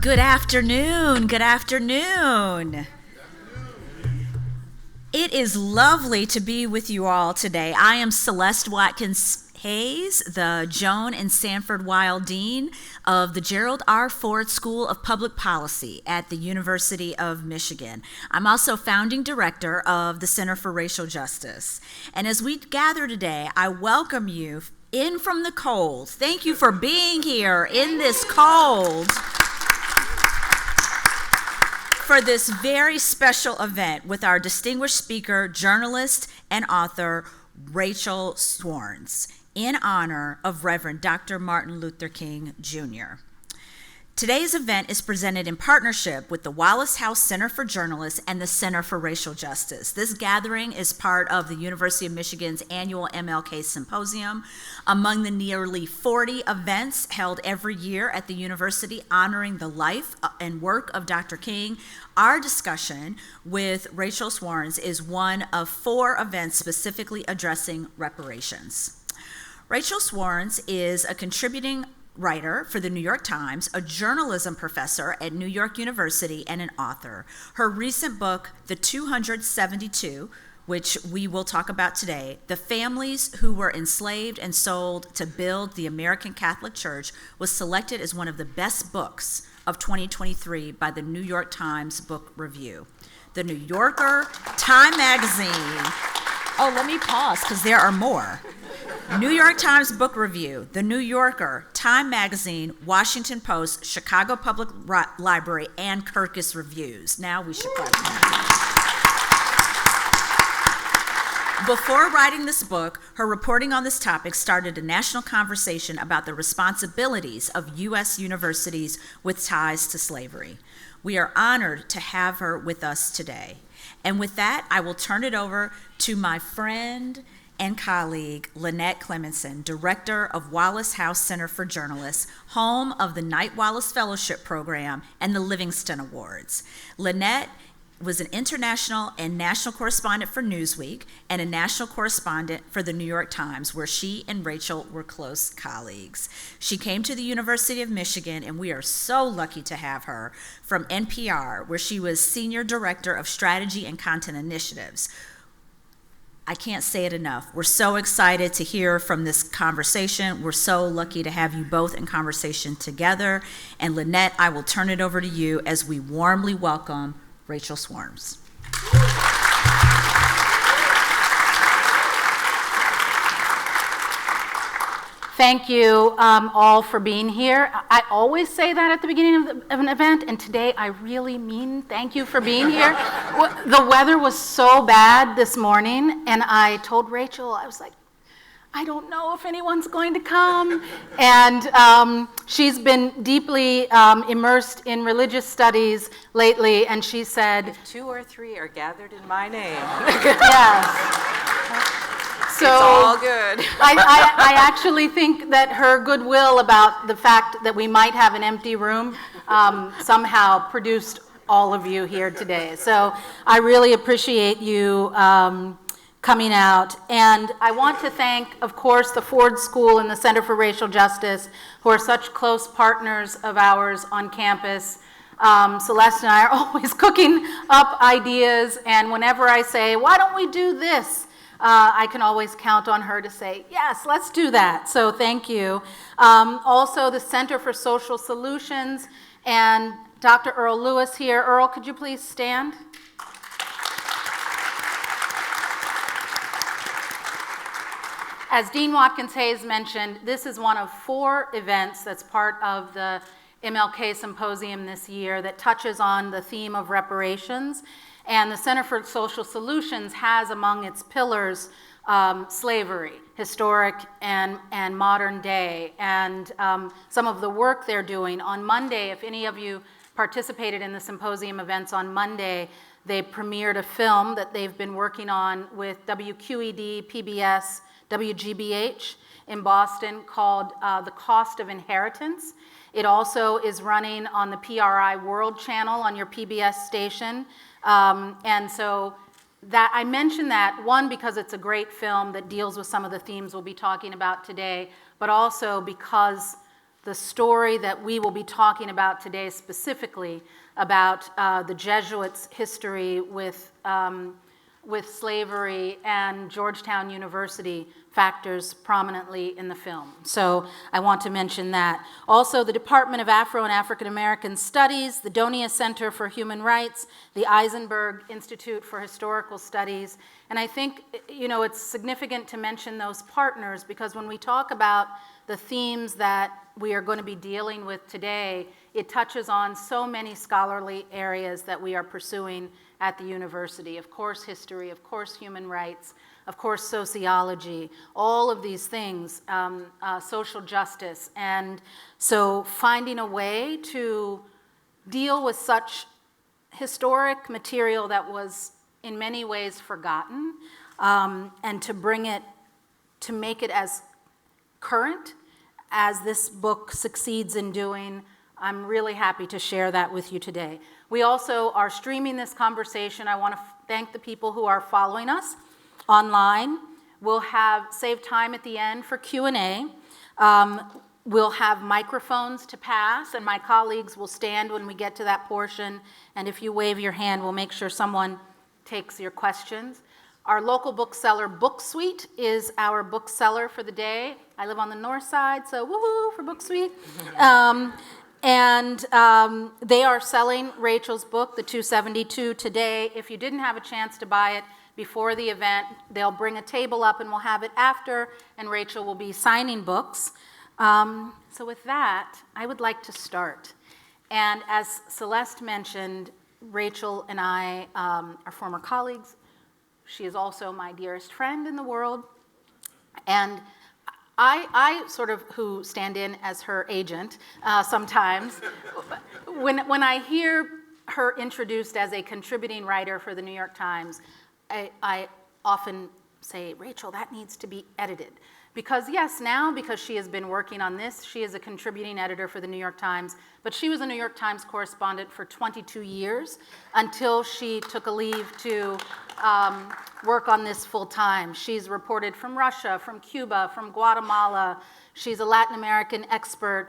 Good afternoon. Good afternoon. It is lovely to be with you all today. I am Celeste Watkins Hayes, the Joan and Sanford Weill Dean of the Gerald R. Ford School of Public Policy at the University of Michigan. I'm also founding director of the Center for Racial Justice. And as we gather today, I welcome you in from the cold. Thank you for being here in this cold for this very special event with our distinguished speaker, journalist, and author, Rachel Swarns, in honor of Reverend Dr. Martin Luther King, Jr. Today's event is presented in partnership with the Wallace House Center for Journalists and the Center for Racial Justice. This gathering is part of the University of Michigan's annual MLK Symposium. Among the nearly 40 events held every year at the university honoring the life and work of Dr. King, our discussion with Rachel Swarns is one of 4 events specifically addressing reparations. Rachel Swarns is a contributing writer for the New York Times, a journalism professor at New York University, and an author. Her recent book, The 272, which we will talk about today, The Families Who Were Enslaved and Sold to Build the American Catholic Church, was selected as one of the best books of 2023 by the New York Times Book Review. The New Yorker, Time Magazine. Oh, let me pause because there are more. New York Times Book Review, The New Yorker, Time Magazine, Washington Post, Chicago Public Library, and Kirkus Reviews. Now we should clap. Before writing this book, her reporting on this topic started a national conversation about the responsibilities of U.S. universities with ties to slavery. We are honored to have her with us today. And with that, I will turn it over to my friend and colleague, Lynette Clemenson, director of Wallace House Center for Journalists, home of the Knight Wallace Fellowship Program and the Livingston Awards. Lynette was an international and national correspondent for Newsweek and a national correspondent for the New York Times, where she and Rachel were close colleagues. She came to the University of Michigan, and we are so lucky to have her, from NPR, where she was senior director of strategy and content initiatives. I can't say it enough. We're so excited to hear from this conversation. We're so lucky to have you both in conversation together. And Lynette, I will turn it over to you as we warmly welcome Rachel Swarns. Thank you all for being here. I always say that at the beginning of an event, and today I really mean thank you for being here. The weather was so bad this morning, and I told Rachel, I was like, I don't know if anyone's going to come. And she's been deeply immersed in religious studies lately, and she said, if 2 or 3 are gathered in my name. Yes. So it's all good. I actually think that her goodwill about the fact that we might have an empty room somehow produced all of you here today. So I really appreciate you coming out. And I want to thank, of course, the Ford School and the Center for Racial Justice, who are such close partners of ours on campus. Celeste and I are always cooking up ideas, and whenever I say, why don't we do this? I can always count on her to say, yes, let's do that. So thank you. Also, the Center for Social Solutions and Dr. Earl Lewis here. Earl, could you please stand? As Dean Watkins Hayes mentioned, this is one of 4 events that's part of the MLK Symposium this year that touches on the theme of reparations. And the Center for Social Solutions has among its pillars slavery, historic and modern day, and some of the work they're doing. On Monday, if any of you participated in the symposium events on Monday, they premiered a film that they've been working on with WQED, PBS, WGBH in Boston called The Cost of Inheritance. It also is running on the PRI World Channel on your PBS station. And so that I mention that, one, because it's a great film that deals with some of the themes we'll be talking about today, but also because the story that we will be talking about today specifically about the Jesuits' history with slavery and Georgetown University factors prominently in the film. So I want to mention that. Also, the Department of Afro and African American Studies, the Donia Center for Human Rights, the Eisenberg Institute for Historical Studies. And I think, it's significant to mention those partners because when we talk about the themes that we are going to be dealing with today, it touches on so many scholarly areas that we are pursuing at the university. Of course, history, of course, human rights, of course, sociology, all of these things, social justice. And so finding a way to deal with such historic material that was in many ways forgotten, and to make it as current as this book succeeds in doing. I'm really happy to share that with you today. We also are streaming this conversation. I want to thank the people who are following us online. We'll have save time at the end for Q&A. We'll have microphones to pass, and my colleagues will stand when we get to that portion. And if you wave your hand, we'll make sure someone takes your questions. Our local bookseller, Book Suite, is our bookseller for the day. I live on the north side, so woohoo for Book Suite. And they are selling Rachel's book, The 272, today. If you didn't have a chance to buy it before the event, they'll bring a table up and we'll have it after, and Rachel will be signing books. So with that, I would like to start. And as Celeste mentioned, Rachel and I are former colleagues. She is also my dearest friend in the world. And I sort of who stand in as her agent sometimes. When I hear her introduced as a contributing writer for the New York Times, I often say, Rachel, that needs to be edited. Because yes, now, because she has been working on this, she is a contributing editor for the New York Times, but she was a New York Times correspondent for 22 years until she took a leave to work on this full time. She's reported from Russia, from Cuba, from Guatemala. She's a Latin American expert.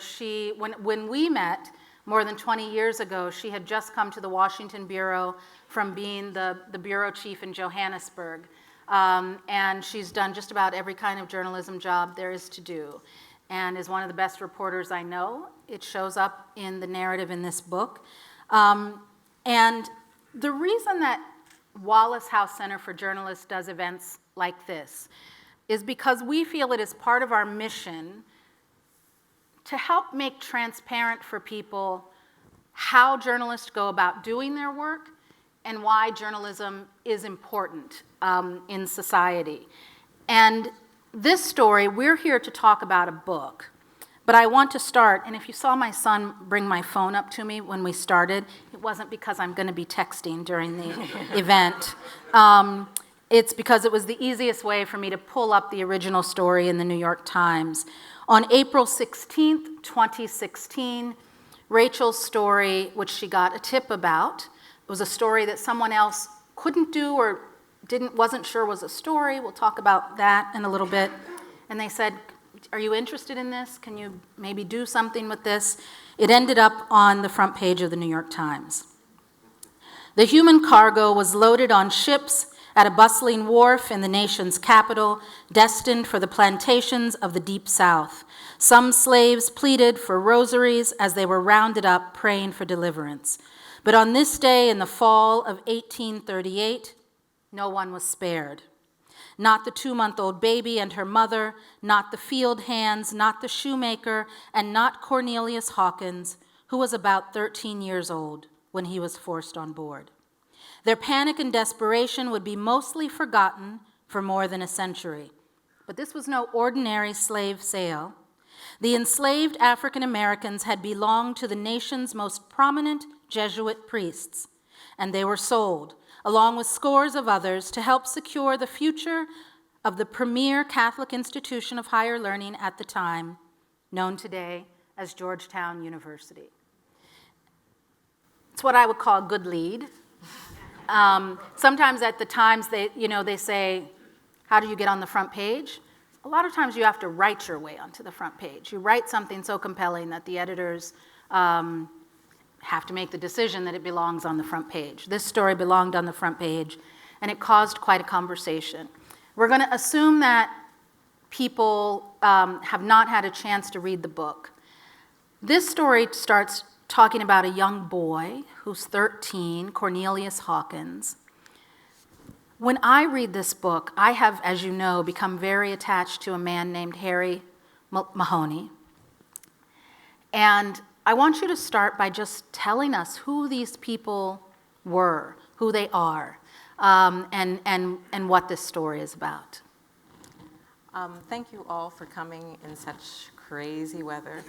When we met more than 20 years ago, she had just come to the Washington Bureau from being the bureau chief in Johannesburg. And she's done just about every kind of journalism job there is to do, and is one of the best reporters I know. It shows up in the narrative in this book. And the reason that Wallace House Center for Journalists does events like this is because we feel it is part of our mission to help make transparent for people how journalists go about doing their work and why journalism is important in society. And this story, we're here to talk about a book, but I want to start, and if you saw my son bring my phone up to me when we started, it wasn't because I'm going to be texting during the event. It's because it was the easiest way for me to pull up the original story in the New York Times. On April 16th, 2016, Rachel's story, which she got a tip about, was a story that someone else couldn't do or wasn't sure was a story. We'll talk about that in a little bit. And they said, are you interested in this? Can you maybe do something with this? It ended up on the front page of the New York Times. The human cargo was loaded on ships at a bustling wharf in the nation's capital, destined for the plantations of the Deep South. Some slaves pleaded for rosaries as they were rounded up, praying for deliverance. But on this day in the fall of 1838, no one was spared. Not the 2-month-old baby and her mother, not the field hands, not the shoemaker, and not Cornelius Hawkins, who was about 13 years old when he was forced on board. Their panic and desperation would be mostly forgotten for more than a century. But this was no ordinary slave sale. The enslaved African Americans had belonged to the nation's most prominent Jesuit priests, and they were sold, along with scores of others, to help secure the future of the premier Catholic institution of higher learning at the time, known today as Georgetown University. It's what I would call a good lead. Sometimes at the Times, they say, how do you get on the front page? a lot of times you have to write your way onto the front page. You write something so compelling that the editors have to make the decision that it belongs on the front page. This story belonged on the front page, and it caused quite a conversation. We're going to assume that people have not had a chance to read the book. This story starts talking about a young boy who's 13, Cornelius Hawkins. When I read this book, I have, as you know, become very attached to a man named Harry Mahoney. And I want you to start by just telling us who these people were, who they are, and what this story is about. Thank you all for coming in such crazy weather.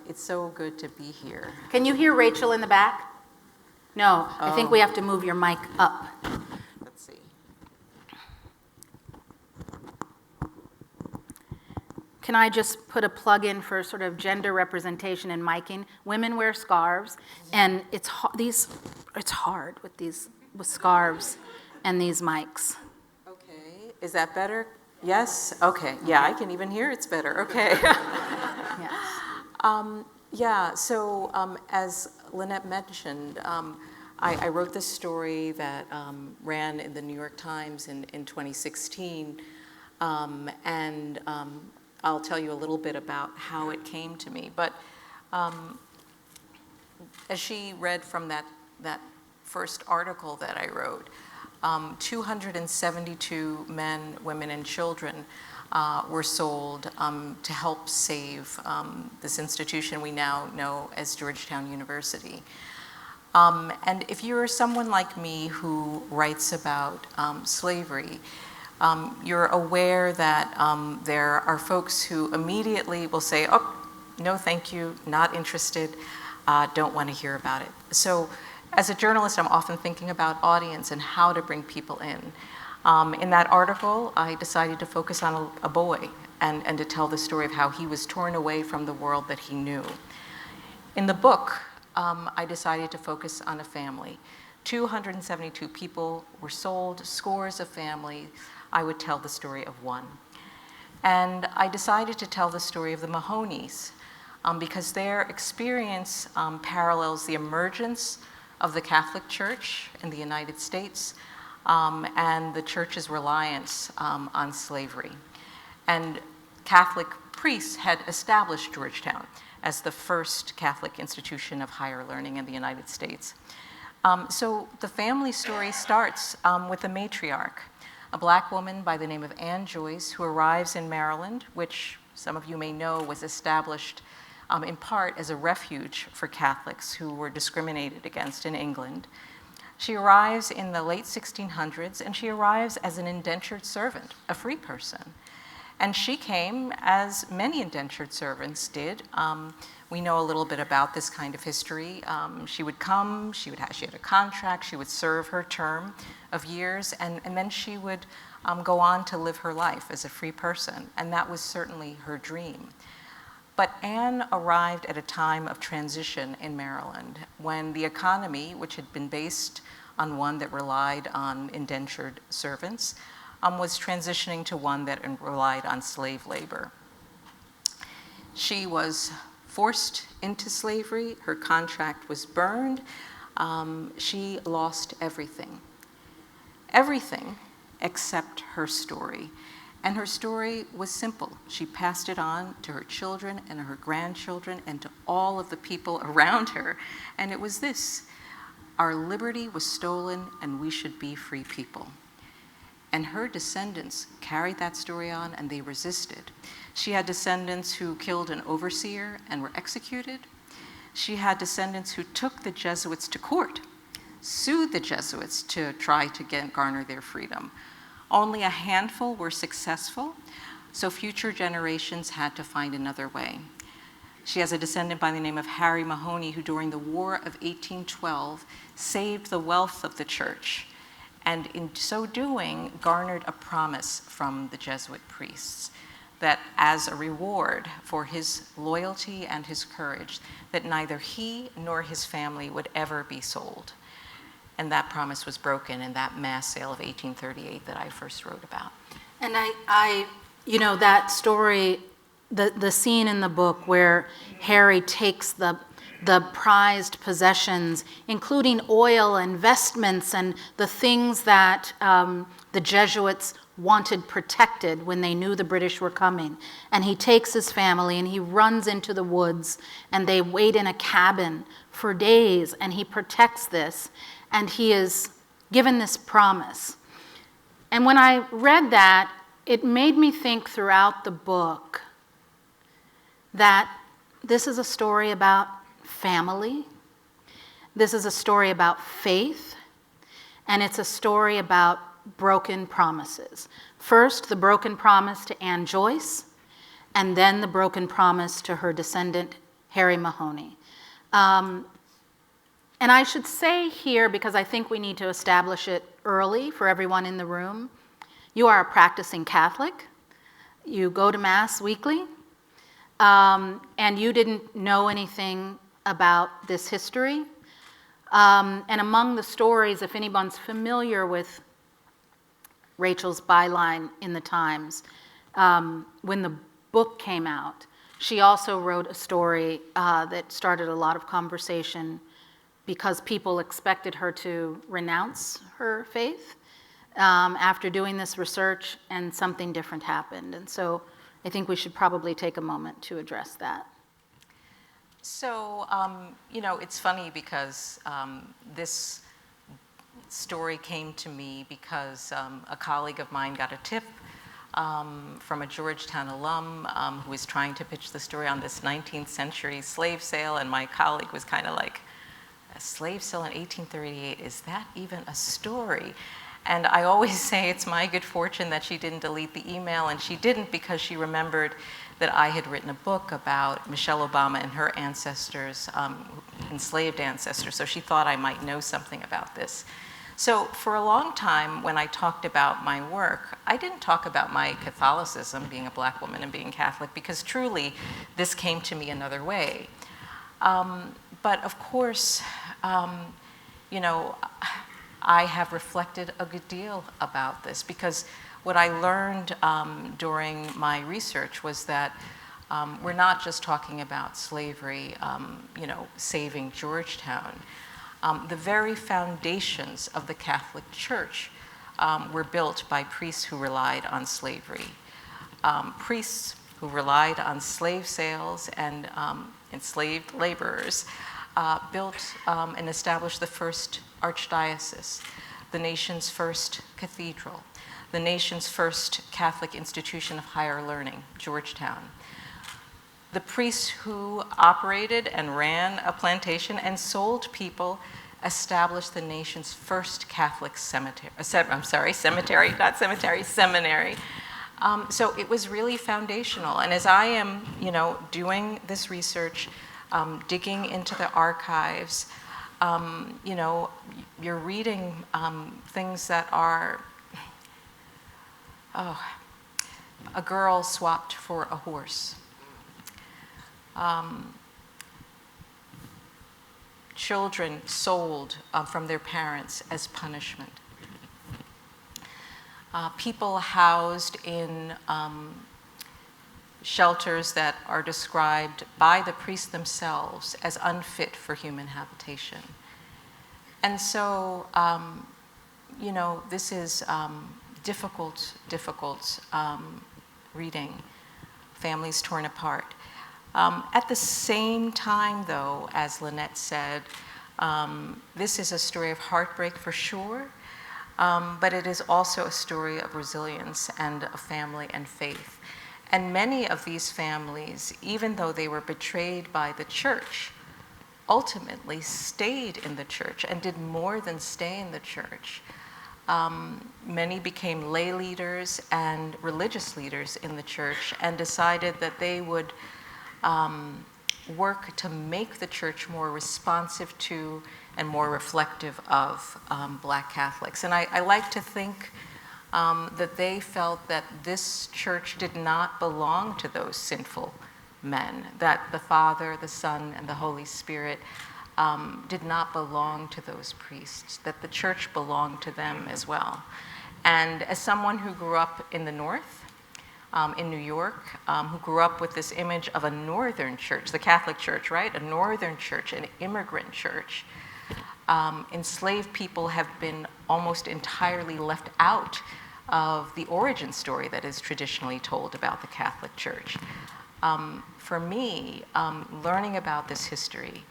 It's so good to be here. Can you hear Rachel in the back? No, I think we have to move your mic up. Let's see. Can I just put a plug in for sort of gender representation in miking? Women wear scarves, and it's hard with scarves and these mics. Okay, is that better? Yes? Okay, yeah, I can even hear it's better. Okay. Yes. So as Lynette mentioned, I wrote this story that ran in the New York Times in 2016, and I'll tell you a little bit about how it came to me. But as she read from that first article that I wrote, 272 men, women, and children were sold to help save this institution we now know as Georgetown University. And if you're someone like me who writes about slavery, you're aware that there are folks who immediately will say, oh, no thank you, not interested, don't want to hear about it. So as a journalist, I'm often thinking about audience and how to bring people in. In that article, I decided to focus on a boy and to tell the story of how he was torn away from the world that he knew. In the book, I decided to focus on a family. 272 people were sold, scores of families. I would tell the story of one. And I decided to tell the story of the Mahoneys because their experience parallels the emergence of the Catholic Church in the United States and the Church's reliance on slavery. And Catholic priests had established Georgetown as the first Catholic institution of higher learning in the United States. So the family story starts with a matriarch, a Black woman by the name of Anne Joyce, who arrives in Maryland, which some of you may know was established in part as a refuge for Catholics who were discriminated against in England. She arrives in the late 1600s, and she arrives as an indentured servant, a free person. And she came, as many indentured servants did. We know a little bit about this kind of history. She would come, she had a contract, she would serve her term of years, and then she would go on to live her life as a free person. And that was certainly her dream. But Anne arrived at a time of transition in Maryland when the economy, which had been based on one that relied on indentured servants, was transitioning to one that relied on slave labor. She was forced into slavery. Her contract was burned. She lost everything. Everything except her story. And her story was simple. She passed it on to her children and her grandchildren and to all of the people around her. And it was this: our liberty was stolen and we should be free people. And her descendants carried that story on, and they resisted. She had descendants who killed an overseer and were executed. She had descendants who took the Jesuits to court, sued the Jesuits to try to garner their freedom. Only a handful were successful, so future generations had to find another way. She has a descendant by the name of Harry Mahoney, who during the War of 1812 saved the wealth of the church, and in so doing garnered a promise from the Jesuit priests that as a reward for his loyalty and his courage, that neither he nor his family would ever be sold. And that promise was broken in that mass sale of 1838 that I first wrote about. And I you know, that story, the scene in the book where Harry takes the prized possessions, including oil, investments, and the things that the Jesuits wanted protected when they knew the British were coming. And he takes his family and he runs into the woods, and they wait in a cabin for days, and he protects this, and he is given this promise. And when I read that, it made me think throughout the book that this is a story about family, this is a story about faith, and it's a story about broken promises. First, the broken promise to Anne Joyce, and then the broken promise to her descendant, Harry Mahoney. And I should say here, because I think we need to establish it early for everyone in the room, you are a practicing Catholic, you go to Mass weekly, and you didn't know anything about this history. And among the stories, if anyone's familiar with Rachel's byline in the Times, when the book came out, she also wrote a story that started a lot of conversation because people expected her to renounce her faith after doing this research, and something different happened. And so I think we should probably take a moment to address that. So, you know, it's funny because this story came to me because a colleague of mine got a tip from a Georgetown alum who was trying to pitch the story on this 19th century slave sale, and my colleague was kind of like, a slave sale in 1838, is that even a story? And I always say it's my good fortune that she didn't delete the email, and she didn't because she remembered that I had written a book about Michelle Obama and her ancestors, enslaved ancestors, so she thought I might know something about this. So for a long time, when I talked about my work, I didn't talk about my Catholicism, being a Black woman and being Catholic, because truly this came to me another way. But of course, you know, I have reflected a good deal about this, because what I learned during my research was that we're not just talking about slavery, you know, saving Georgetown. The very foundations of the Catholic Church were built by priests who relied on slavery. Priests who relied on slave sales and enslaved laborers built and established the first archdiocese, the nation's first cathedral, the nation's first Catholic institution of higher learning, Georgetown. The priests who operated and ran a plantation and sold people established the nation's first Catholic seminary. So it was really foundational. And as I am, you know, doing this research, digging into the archives, you know, you're reading things that are, a girl swapped for a horse. Children sold from their parents as punishment. People housed in shelters that are described by the priests themselves as unfit for human habitation. And so, you know, this is difficult reading, families torn apart. At the same time, though, as Lynette said, this is a story of heartbreak for sure, but it is also a story of resilience and of family and faith. And many of these families, even though they were betrayed by the church, ultimately stayed in the church and did more than stay in the church. Many became lay leaders and religious leaders in the church and decided that they would work to make the church more responsive to and more reflective of Black Catholics. And I like to think that they felt that this church did not belong to those sinful men, that the Father, the Son, and the Holy Spirit did not belong to those priests, that the church belonged to them as well. And as someone who grew up in the North, in New York, who grew up with this image of a northern church, the Catholic Church, right? A northern church, an immigrant church. Enslaved people have been almost entirely left out of the origin story that is traditionally told about the Catholic Church. For me, learning about this history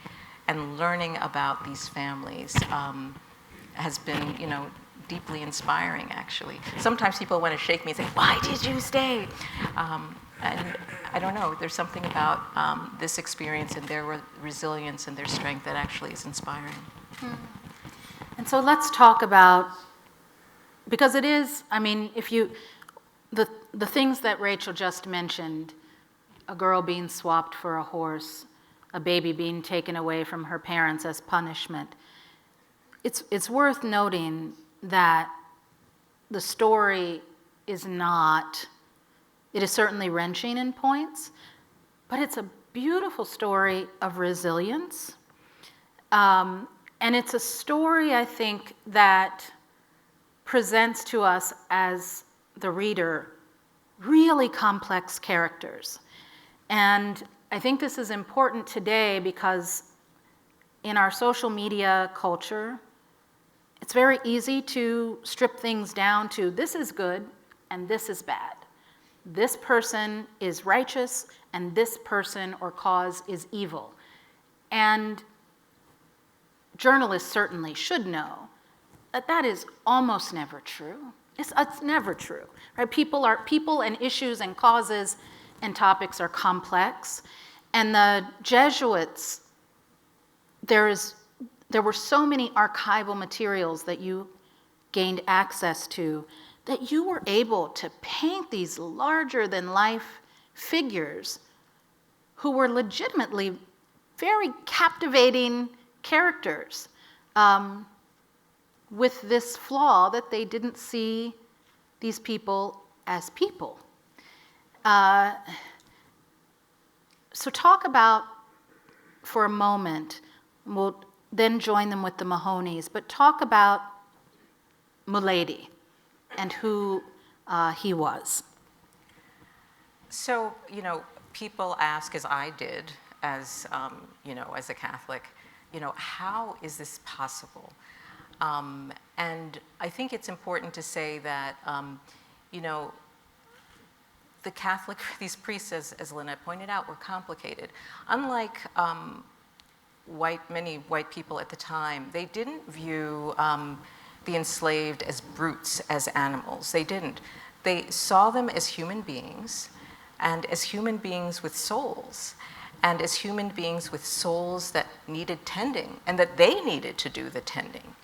and learning about these families has been, deeply inspiring, actually. Sometimes people want to shake me and say, "Why did you stay?" And I don't know, there's something about this experience and their resilience and their strength that actually is inspiring. And so let's talk about, because it is, the things that Rachel just mentioned, a girl being swapped for a horse, a baby being taken away from her parents as punishment, it's worth noting that the story is not, it is certainly wrenching in points, but it's a beautiful story of resilience. And it's a story, I think, that presents to us as the reader really complex characters. And I think this is important today because in our social media culture, it's very easy to strip things down to this is good and this is bad. This person is righteous and this person or cause is evil. And journalists certainly should know that that is almost never true. It's never true, right? People and issues and causes and topics are complex. And the Jesuits, there were so many archival materials that you gained access to that you were able to paint these larger-than-life figures who were legitimately very captivating characters with this flaw that they didn't see these people as people. So talk about, for a moment, we'll then join them with the Mahonies, but talk about Mulady and who he was. So, people ask, as I did, as a Catholic, how is this possible? And I think it's important to say that, the Catholic, these priests, as Lynette pointed out, were complicated. Unlike many white people at the time, they didn't view the enslaved as brutes, as animals. They didn't. They saw them as human beings, and as human beings with souls, and as human beings with souls that needed tending, and that they needed to do the tending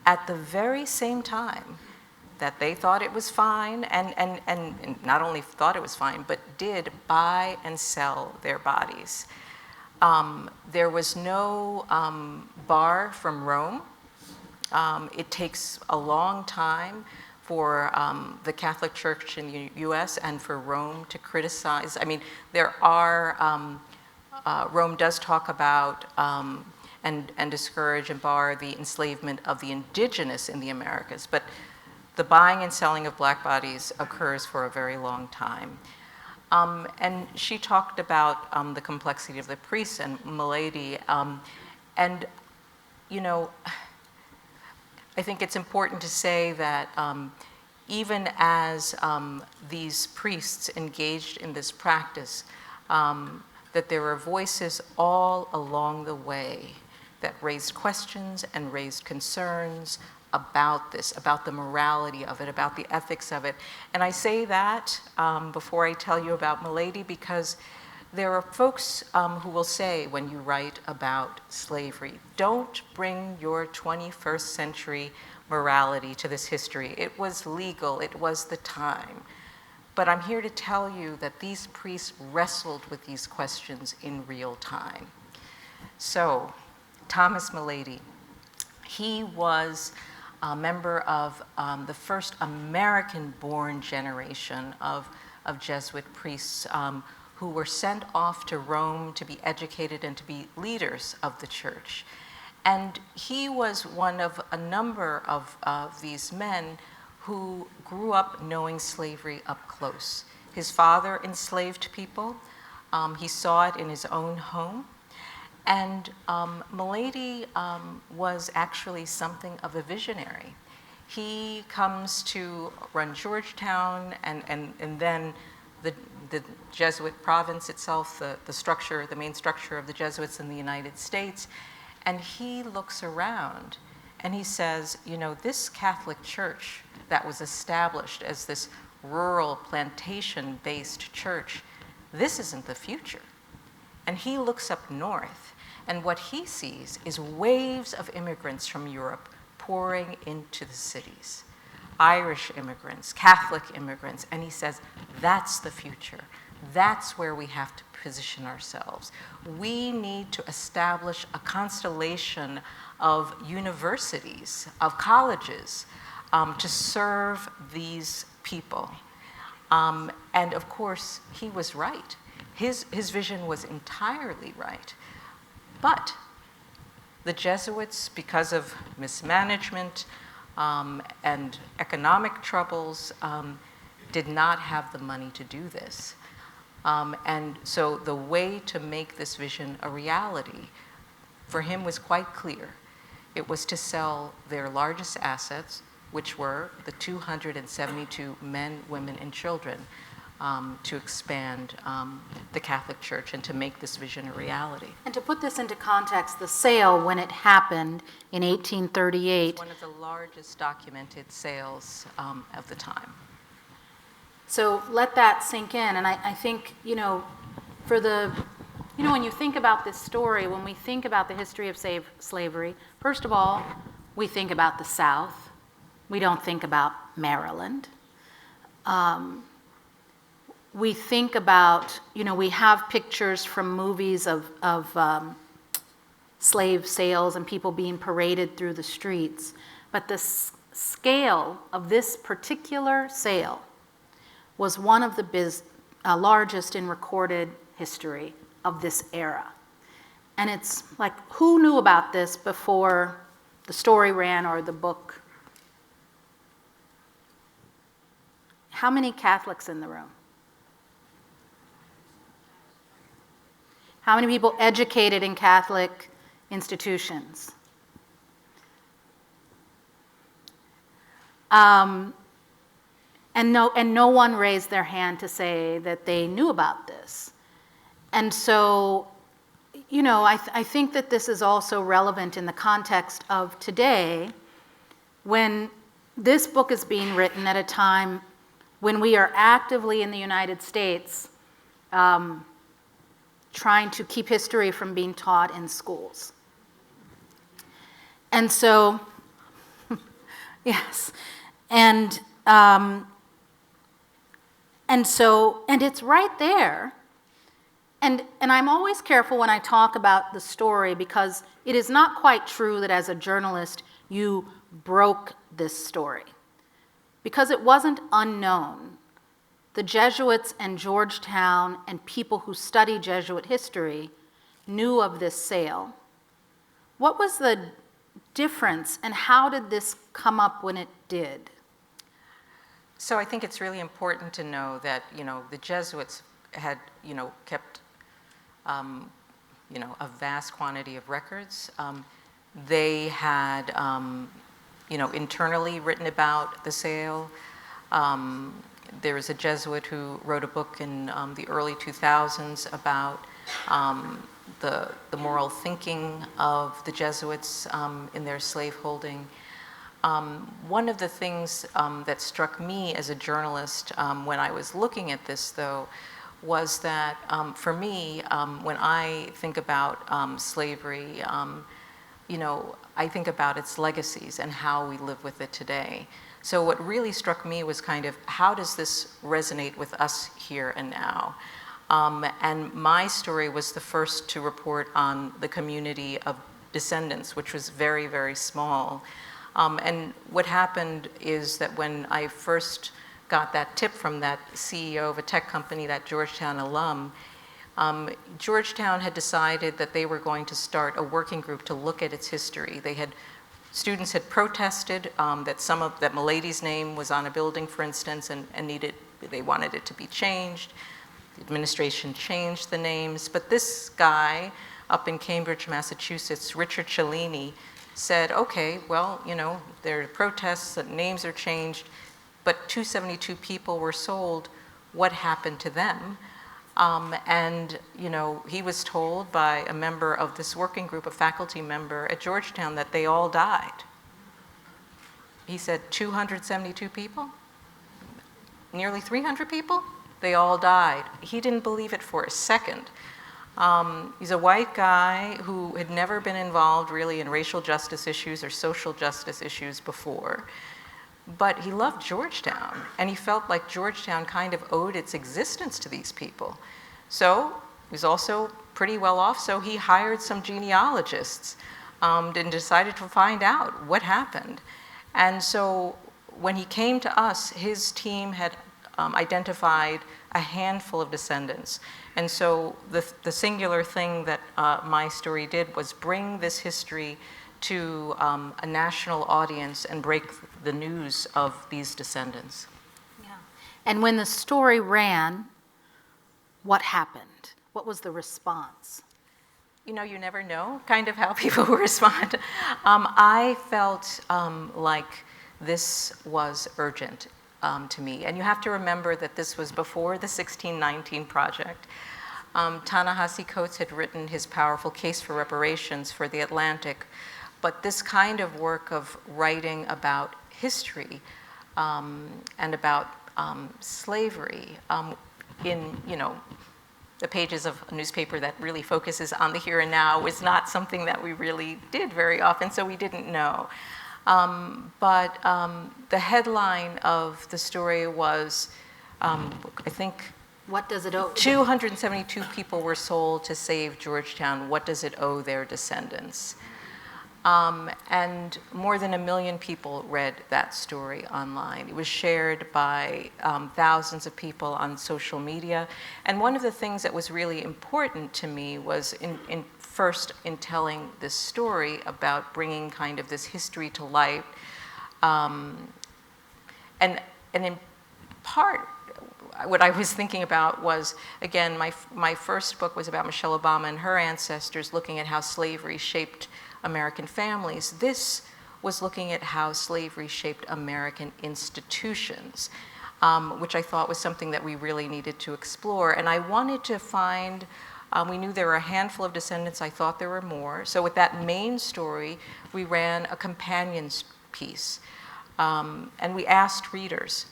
at the very same time that they thought it was fine, and not only thought it was fine, but did buy and sell their bodies. There was no bar from Rome. It takes a long time for the Catholic Church in the US and for Rome to criticize. There are, Rome does talk about and discourage and bar the enslavement of the indigenous in the Americas, but the buying and selling of black bodies occurs for a very long time. And she talked about the complexity of the priests and Mulady. And, I think it's important to say that even as these priests engaged in this practice, that there were voices all along the way that raised questions and raised concerns about this, about the morality of it, about the ethics of it. And I say that before I tell you about Mulady, because there are folks who will say when you write about slavery, don't bring your 21st century morality to this history. It was legal, it was the time. But I'm here to tell you that these priests wrestled with these questions in real time. So, Thomas Mulady, he was a member of the first American-born generation of Jesuit priests who were sent off to Rome to be educated and to be leaders of the church. And he was one of a number of these men who grew up knowing slavery up close. His father enslaved people. He saw it in his own home. And Milady was actually something of a visionary. He comes to run Georgetown and then the Jesuit province itself, the main structure of the Jesuits in the United States. And he looks around and he says, you know, this Catholic Church that was established as this rural plantation-based church, this isn't the future. And he looks up north, and what he sees is waves of immigrants from Europe pouring into the cities. Irish immigrants, Catholic immigrants, and he says, that's the future. That's where we have to position ourselves. We need to establish a constellation of universities, of colleges, to serve these people. And of course, he was right. His vision was entirely right. But the Jesuits, because of mismanagement and economic troubles, did not have the money to do this. And so the way to make this vision a reality for him was quite clear. It was to sell their largest assets, which were the 272 men, women, and children, to expand the Catholic Church and to make this vision a reality. And to put this into context, the sale, when it happened in 1838... It's one of the largest documented sales of the time. So let that sink in. And I think, when you think about this story, when we think about the history of slavery, first of all, we think about the South. We don't think about Maryland. We think about, we have pictures from movies of slave sales and people being paraded through the streets. But the scale of this particular sale was one of the largest in recorded history of this era. And it's like, who knew about this before the story ran or the book? How many Catholics in the room? How many people educated in Catholic institutions? And no one raised their hand to say that they knew about this. And so, I think that this is also relevant in the context of today, when this book is being written at a time when we are actively in the United States trying to keep history from being taught in schools. And so, yes, and it's right there. And I'm always careful when I talk about the story, because it is not quite true that as a journalist you broke this story, because it wasn't unknown. The Jesuits and Georgetown and people who study Jesuit history knew of this sale. What was the difference, and how did this come up when it did? So I think it's really important to know that, the Jesuits had, kept, a vast quantity of records. They had, internally written about the sale. There was a Jesuit who wrote a book in the early 2000s about the moral thinking of the Jesuits in their slaveholding. One of the things that struck me as a journalist when I was looking at this, though, was that for me, when I think about slavery, I think about its legacies and how we live with it today. So what really struck me was kind of, how does this resonate with us here and now? And my story was the first to report on the community of descendants, which was very, very small. And what happened is that when I first got that tip from that CEO of a tech company, that Georgetown alum, Georgetown had decided that they were going to start a working group to look at its history. Students had protested that Milady's name was on a building, for instance, and needed they wanted it to be changed. The administration changed the names, but this guy up in Cambridge, Massachusetts, Richard Cellini, said, okay, well, there are protests, the names are changed, but 272 people were sold. What happened to them? And he was told by a member of this working group, a faculty member at Georgetown, that they all died. He said, 272 people? Nearly 300 people? They all died. He didn't believe it for a second. He's a white guy who had never been involved really in racial justice issues or social justice issues before. But he loved Georgetown, and he felt like Georgetown kind of owed its existence to these people. So he was also pretty well off, so he hired some genealogists and decided to find out what happened. And so when he came to us, his team had identified a handful of descendants. And so the singular thing that my story did was bring this history to a national audience and break the news of these descendants. Yeah. And when the story ran, what happened? What was the response? You never know kind of how people will respond. I felt like this was urgent to me. And you have to remember that this was before the 1619 Project. Ta-Nehisi Coates had written his powerful case for reparations for the Atlantic, but this kind of work of writing about history and about slavery in, the pages of a newspaper that really focuses on the here and now was not something that we really did very often, so we didn't know. But the headline of the story was, I think, what does it owe? 272 people were sold to save Georgetown. What does it owe their descendants? And more than 1 million people read that story online. It was shared by thousands of people on social media. And one of the things that was really important to me was first in telling this story about bringing kind of this history to light. And in part, what I was thinking about was, again, my first book was about Michelle Obama and her ancestors, looking at how slavery shaped American families. This was looking at how slavery shaped American institutions, which I thought was something that we really needed to explore. And I wanted to find, we knew there were a handful of descendants, I thought there were more. So with that main story, we ran a companion piece. And we asked readers,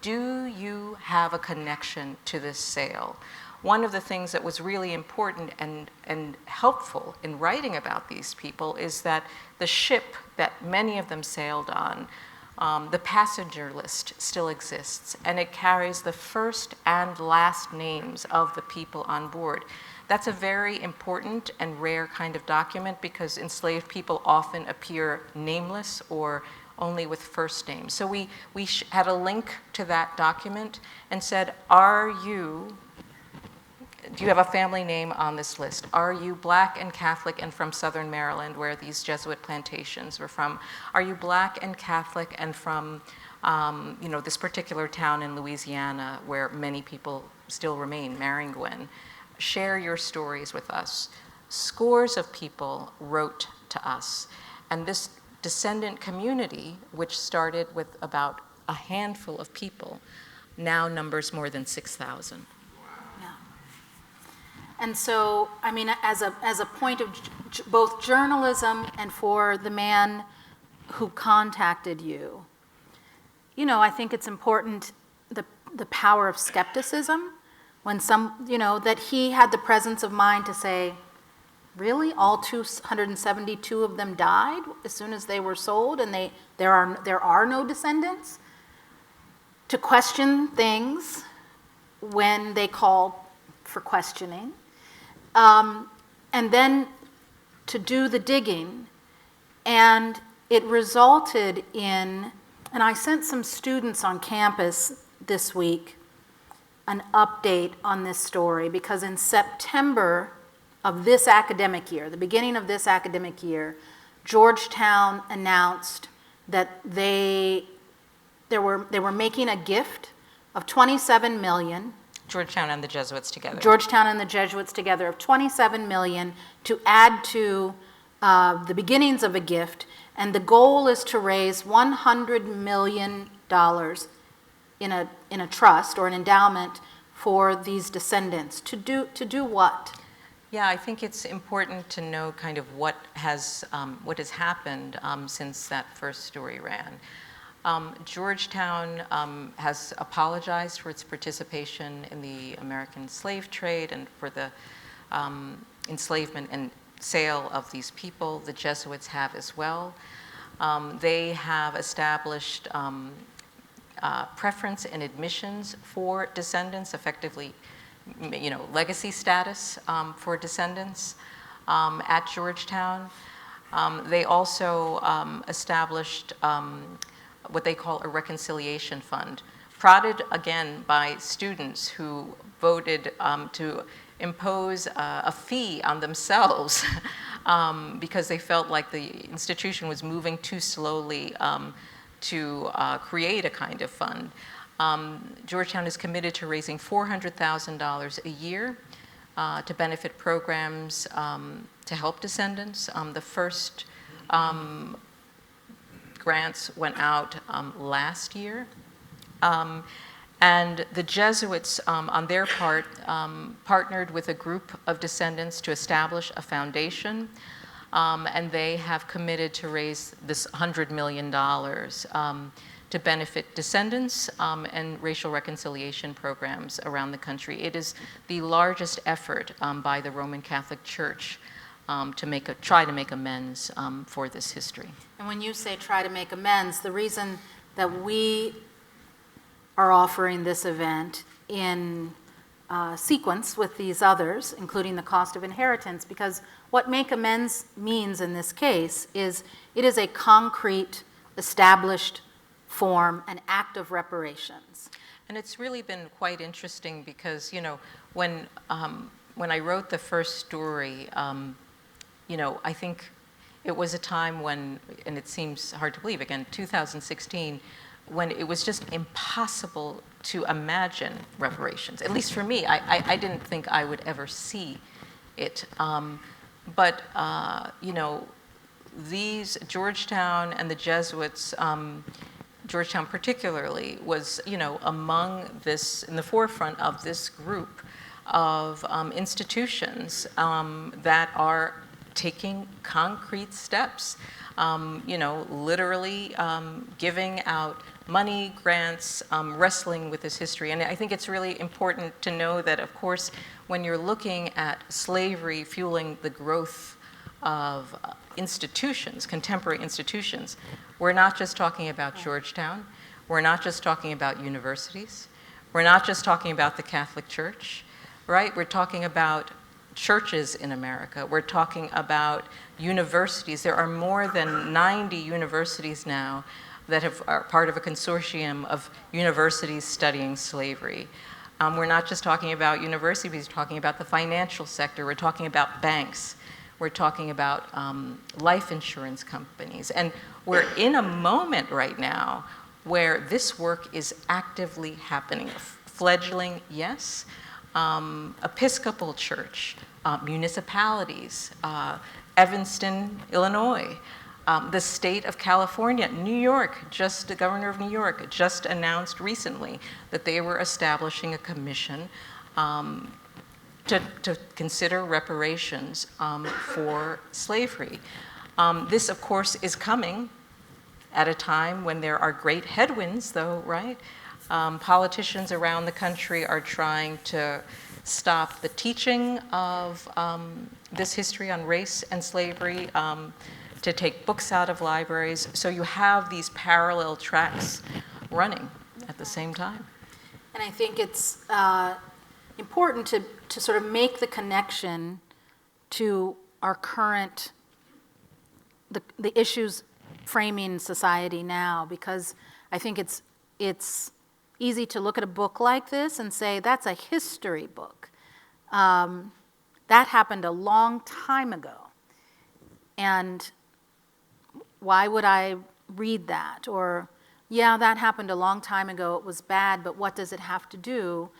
do you have a connection to this sale? One of the things that was really important and helpful in writing about these people is that the ship that many of them sailed on, the passenger list still exists, and it carries the first and last names of the people on board. That's a very important and rare kind of document because enslaved people often appear nameless or only with first names. So we had a link to that document and said, do you have a family name on this list? Are you Black and Catholic and from Southern Maryland, where these Jesuit plantations were from? Are you Black and Catholic and from, this particular town in Louisiana, where many people still remain, Maringouin? Share your stories with us. Scores of people wrote to us, and this descendant community, which started with about a handful of people, now numbers more than 6,000. And so, I mean, as a point of both journalism and for the man who contacted you, I think it's important, the power of skepticism, when that he had the presence of mind to say, really, all 272 of them died as soon as they were sold, and there are no descendants? To question things when they call for questioning. And then to do the digging, and it resulted in, and I sent some students on campus this week an update on this story, because in September of this academic year, the beginning of this academic year, Georgetown announced that they were making a gift of 27 million. Georgetown and the Jesuits together. Georgetown and the Jesuits together of 27 million to add to the beginnings of a gift, and the goal is to raise $100 million in a trust or an endowment for these descendants. To do what? Yeah, I think it's important to know kind of what has happened since that first story ran. Georgetown has apologized for its participation in the American slave trade and for the enslavement and sale of these people. The Jesuits have as well. They have established preference and admissions for descendants, effectively, legacy status for descendants at Georgetown. They also established what they call a reconciliation fund, prodded again by students who voted to impose a fee on themselves because they felt like the institution was moving too slowly to create a kind of fund. Georgetown is committed to raising $400,000 a year to benefit programs to help descendants. The first grants went out last year. And the Jesuits, on their part, partnered with a group of descendants to establish a foundation, and they have committed to raise this $100 million to benefit descendants and racial reconciliation programs around the country. It is the largest effort by the Roman Catholic Church to try to make amends for this history. And when you say try to make amends, the reason that we are offering this event in sequence with these others, including the cost of inheritance, because what make amends means in this case is it is a concrete, established form, an act of reparations. And it's really been quite interesting because, when I wrote the first story, I think it was a time when, and it seems hard to believe, again, 2016, when it was just impossible to imagine reparations. At least for me, I didn't think I would ever see it. But these Georgetown and the Jesuits, Georgetown particularly, was among this, in the forefront of this group of institutions that are taking concrete steps, literally giving out money, grants, wrestling with this history. And I think it's really important to know that, of course, when you're looking at slavery fueling the growth of institutions, contemporary institutions, we're not just talking about Georgetown, we're not just talking about universities, we're not just talking about the Catholic Church, right? We're talking about churches in America. We're talking about universities. There are more than 90 universities now that are part of a consortium of universities studying slavery. We're not just talking about universities, we're talking about the financial sector, we're talking about banks, we're talking about life insurance companies. And we're in a moment right now where this work is actively happening. Fledgling, yes. Episcopal Church, municipalities, Evanston, Illinois, the state of California, New York, the governor of New York just announced recently that they were establishing a commission to consider reparations for slavery. This, of course, is coming at a time when there are great headwinds, though, right? Politicians around the country are trying to stop the teaching of this history on race and slavery, to take books out of libraries. So you have these parallel tracks running at the same time. And I think it's important to sort of make the connection to our current, the issues framing society now, because I think it's easy to look at a book like this and say, that's a history book. That happened a long time ago. And why would I read that? Or yeah, that happened a long time ago, it was bad, but what does it have to do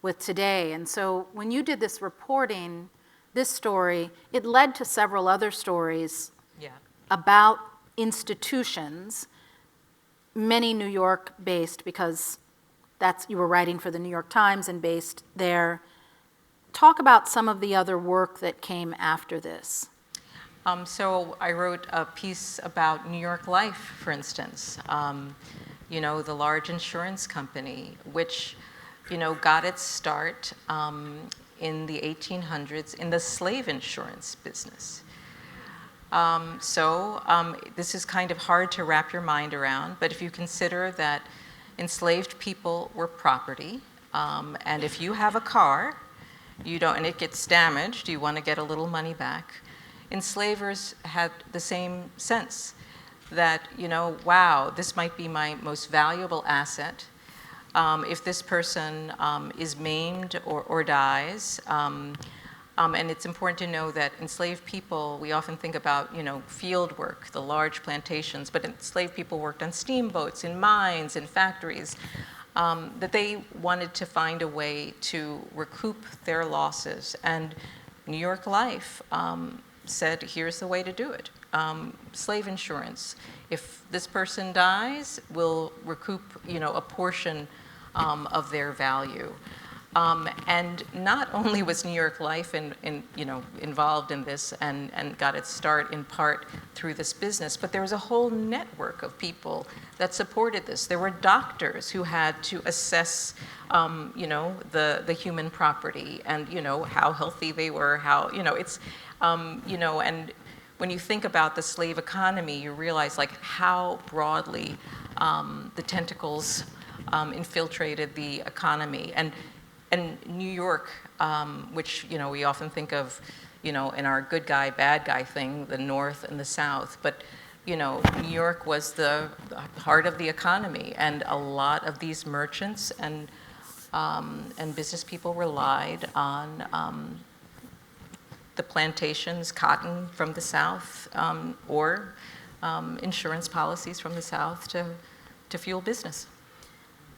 with today? And so when you did this reporting, this story, it led to several other stories Yeah. about institutions, many New York-based, because you were writing for the New York Times and based there. Talk about some of the other work that came after this. So I wrote a piece about New York Life, for instance. The large insurance company, which, got its start in the 1800s in the slave insurance business. This is kind of hard to wrap your mind around, but if you consider that enslaved people were property, and if you have a car, and it gets damaged, you want to get a little money back. Enslavers had the same sense that, wow, this might be my most valuable asset. If this person is maimed or dies, and it's important to know that enslaved people, we often think about, field work, the large plantations, but enslaved people worked on steamboats, in mines, in factories, that they wanted to find a way to recoup their losses. And New York Life said, here's the way to do it. Slave insurance. If this person dies, we'll recoup, a portion of their value. And not only was New York Life involved in this and got its start in part through this business, but there was a whole network of people that supported this. There were doctors who had to assess, the human property and, how healthy they were, and when you think about the slave economy, you realize how broadly the tentacles infiltrated the economy. And New York, which we often think of, in our good guy, bad guy thing, the North and the South, but New York was the heart of the economy, and a lot of these merchants and business people relied on the plantations, cotton from the South, or insurance policies from the South to fuel business.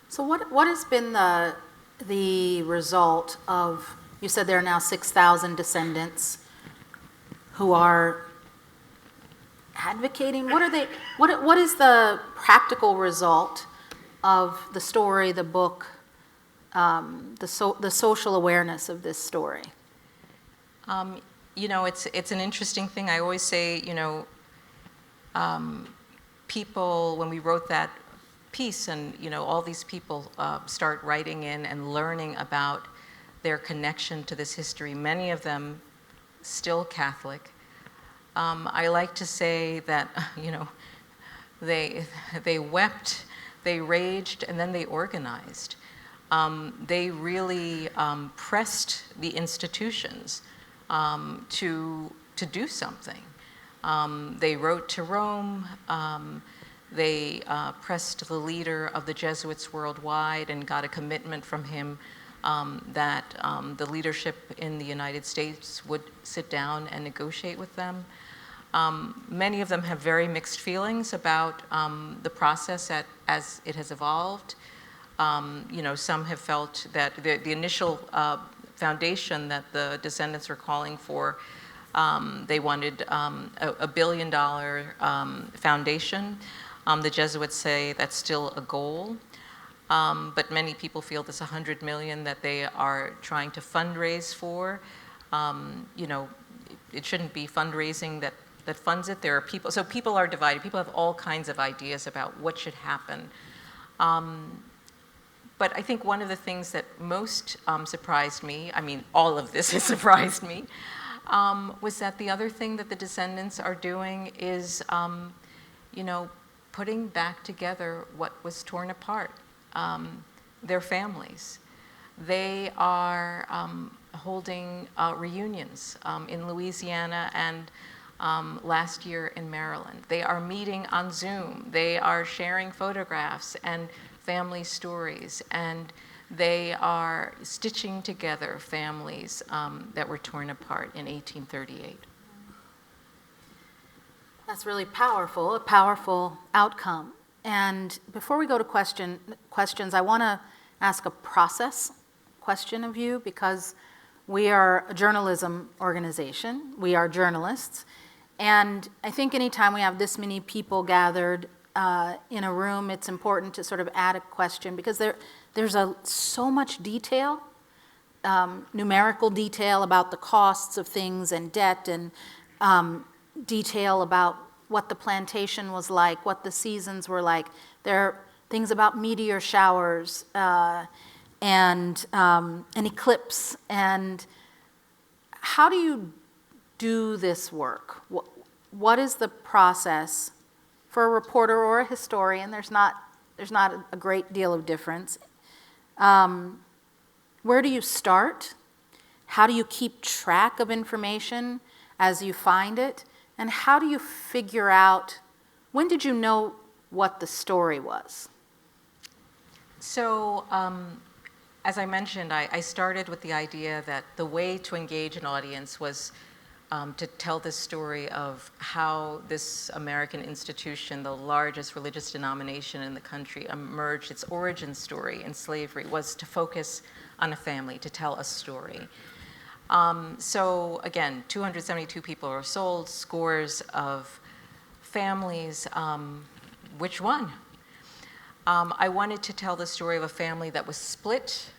So what has been the result of, you said there are now 6,000 descendants who are advocating? What is the practical result of the story, the book, the social awareness of this story? It's an interesting thing. I always say, people, when we wrote that piece and, all these people start writing in and learning about their connection to this history, many of them still Catholic. I like to say that, they wept, they raged, and then they organized. They really pressed the institutions to do something. They wrote to Rome. They pressed the leader of the Jesuits worldwide and got a commitment from him that the leadership in the United States would sit down and negotiate with them. Many of them have very mixed feelings about the process as it has evolved. Some have felt that the initial foundation that the descendants were calling for, they wanted a $1 billion foundation. The Jesuits say that's still a goal, but many people feel this $100 million that they are trying to fundraise for. It shouldn't be fundraising that funds it. There are people, so people are divided. People have all kinds of ideas about what should happen. But I think one of the things that most surprised me, all of this has surprised me, was that the other thing that the descendants are doing is, putting back together what was torn apart, their families. They are holding reunions in Louisiana and last year in Maryland. They are meeting on Zoom. They are sharing photographs and family stories, and they are stitching together families that were torn apart in 1838. That's really powerful, a powerful outcome. And before we go to questions, I want to ask a process question of you, because we are a journalism organization. We are journalists. And I think anytime we have this many people gathered in a room, it's important to sort of add a question, because there's so much detail, numerical detail about the costs of things and debt, and detail about what the plantation was like, what the seasons were like. There are things about meteor showers and an eclipse. And how do you do this work? What is the process for a reporter or a historian? There's not a great deal of difference. Where do you start? How do you keep track of information as you find it? And how do you figure out, when did you know what the story was? So, as I mentioned, I started with the idea that the way to engage an audience was to tell the story of how this American institution, the largest religious denomination in the country, emerged. Its origin story in slavery was to focus on a family, to tell a story. So again, 272 people were sold, scores of families. Which one? I wanted to tell the story of a family that was split,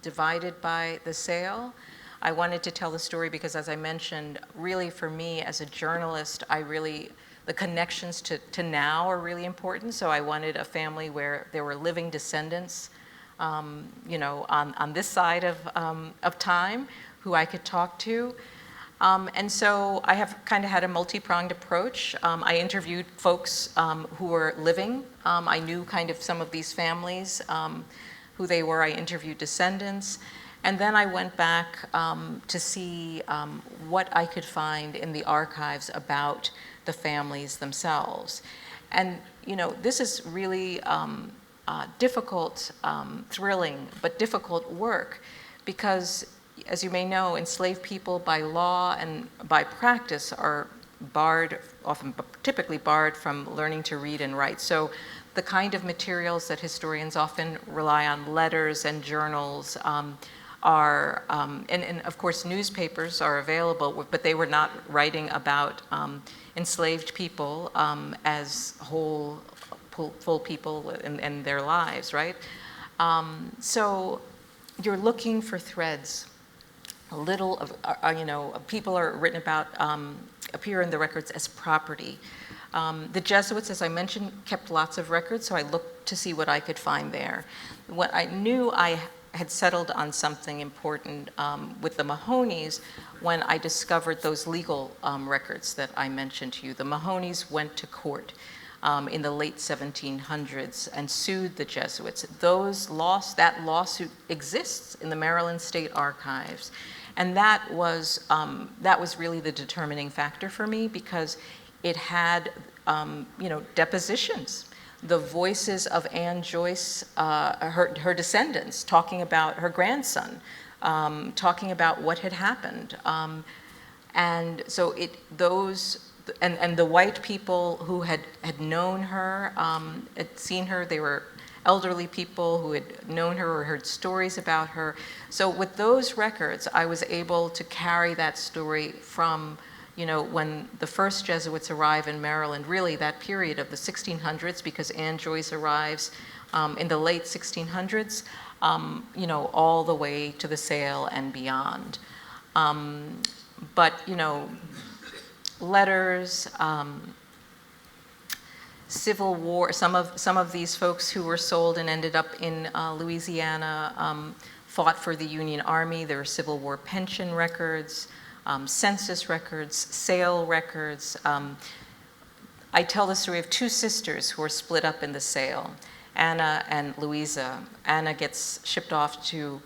divided by the sale. I wanted to tell the story because, as I mentioned, really for me as a journalist, the connections to now are really important. So I wanted a family where there were living descendants, on this side of time, who I could talk to. And so I have kind of had a multi-pronged approach. I interviewed folks who were living. I knew kind of some of these families, who they were. I interviewed descendants. And then I went back to see what I could find in the archives about the families themselves. And, this is really difficult, thrilling, but difficult work, because, as you may know, enslaved people by law and by practice are barred, typically barred from learning to read and write. So the kind of materials that historians often rely on, letters and journals, are, and of course newspapers are available, but they were not writing about enslaved people as whole, full people in their lives, right? So you're looking for threads. A little of, people are written about, appear in the records as property. The Jesuits, as I mentioned, kept lots of records, so I looked to see what I could find there. What I knew I had settled on something important with the Mahonies when I discovered those legal records that I mentioned to you. The Mahonies went to court in the late 1700s and sued the Jesuits. That lawsuit exists in the Maryland State Archives. And that was really the determining factor for me, because it had, depositions, the voices of Anne Joyce, her descendants, talking about her grandson, talking about what had happened. And so and the white people who had known her, had seen her, they were elderly people who had known her or heard stories about her. So with those records, I was able to carry that story from, when the first Jesuits arrive in Maryland, really that period of the 1600s, because Anne Joyce arrives in the late 1600s, all the way to the sale and beyond. But, letters, Civil War, some of these folks who were sold and ended up in Louisiana fought for the Union Army. There were Civil War pension records, census records, sale records. I tell the story of two sisters who were split up in the sale, Anna and Louisa. Anna gets shipped off to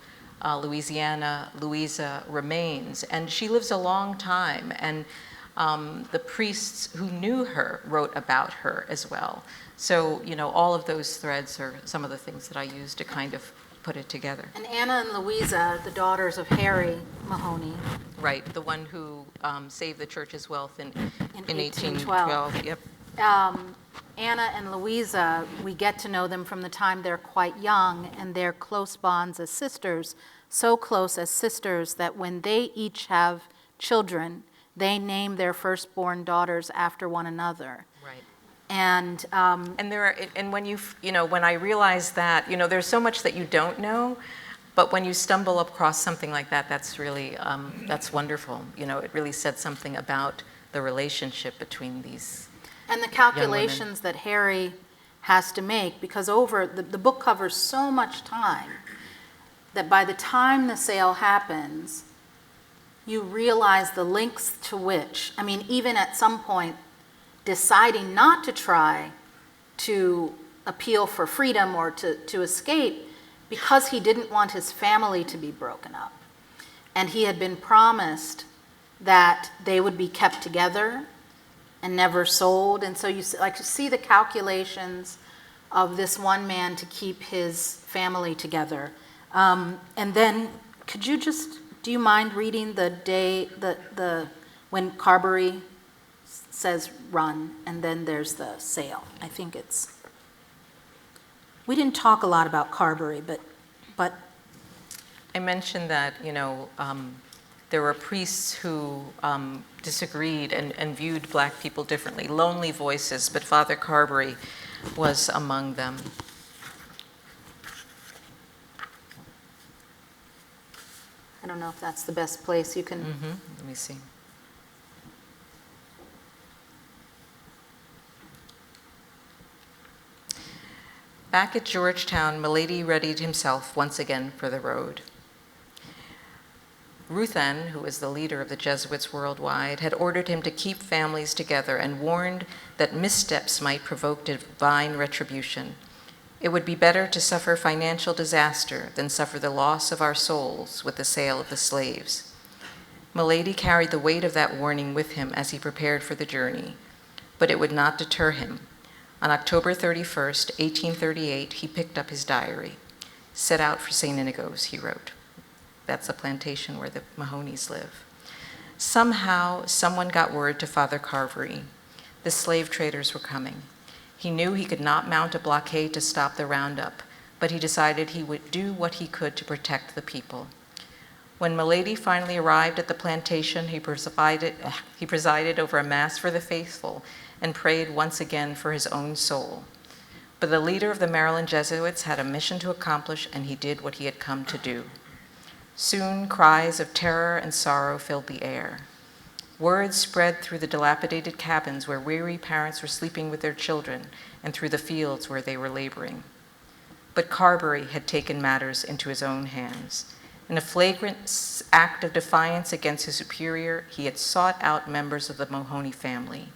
Louisiana. Louisa remains, and she lives a long time. And the priests who knew her wrote about her as well. So, all of those threads are some of the things that I use to kind of put it together. And Anna and Louisa, the daughters of Harry Mahoney. Right, the one who saved the church's wealth in 1812. 1812. Yep. Anna and Louisa, we get to know them from the time they're quite young, and they're close bonds as sisters, so close as sisters that when they each have children, they name their firstborn daughters after one another. Right. And And when I realized that, there's so much that you don't know, but when you stumble across something like that, that's really, that's wonderful. It really said something about the relationship between these. And the calculations that Harry has to make, because the book covers so much time that by the time the sale happens, you realize the lengths to which, even at some point, deciding not to try to appeal for freedom or to escape because he didn't want his family to be broken up. And he had been promised that they would be kept together and never sold. And so you see the calculations of this one man to keep his family together. And then do you mind reading when Carberry says run, and then there's the sale? I think we didn't talk a lot about Carberry, but I mentioned that, there were priests who disagreed and viewed Black people differently, lonely voices, but Father Carberry was among them. I don't know if that's the best place you can. Let me see. Back at Georgetown, Milady readied himself once again for the road. Ruthan, who was the leader of the Jesuits worldwide, had ordered him to keep families together and warned that missteps might provoke divine retribution. It would be better to suffer financial disaster than suffer the loss of our souls with the sale of the slaves. Milady carried the weight of that warning with him as he prepared for the journey, but it would not deter him. On October 31st, 1838, he picked up his diary. Set out for St. Inigo's, he wrote. That's a plantation where the Mahonies live. Somehow, someone got word to Father Carberry. The slave traders were coming. He knew he could not mount a blockade to stop the roundup, but he decided he would do what he could to protect the people. When Milady finally arrived at the plantation, he presided over a mass for the faithful and prayed once again for his own soul. But the leader of the Maryland Jesuits had a mission to accomplish, and he did what he had come to do. Soon, cries of terror and sorrow filled the air. Word spread through the dilapidated cabins where weary parents were sleeping with their children and through the fields where they were laboring. But Carberry had taken matters into his own hands. In a flagrant act of defiance against his superior, he had sought out members of the Mahoney family.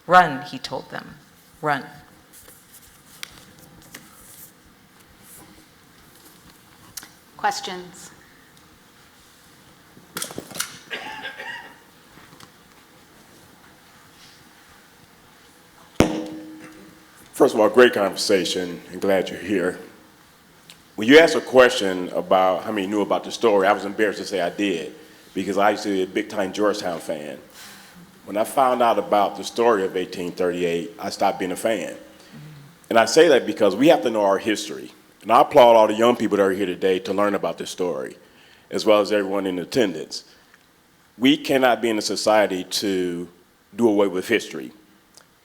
Run, he told them, run. Questions? First of all, great conversation, and glad you're here. When you asked a question about how many knew about the story, I was embarrassed to say I did, because I used to be a big-time Georgetown fan. When I found out about the story of 1838, I stopped being a fan. And I say that because we have to know our history. And I applaud all the young people that are here today to learn about this story, as well as everyone in attendance. We cannot be in a society to do away with history.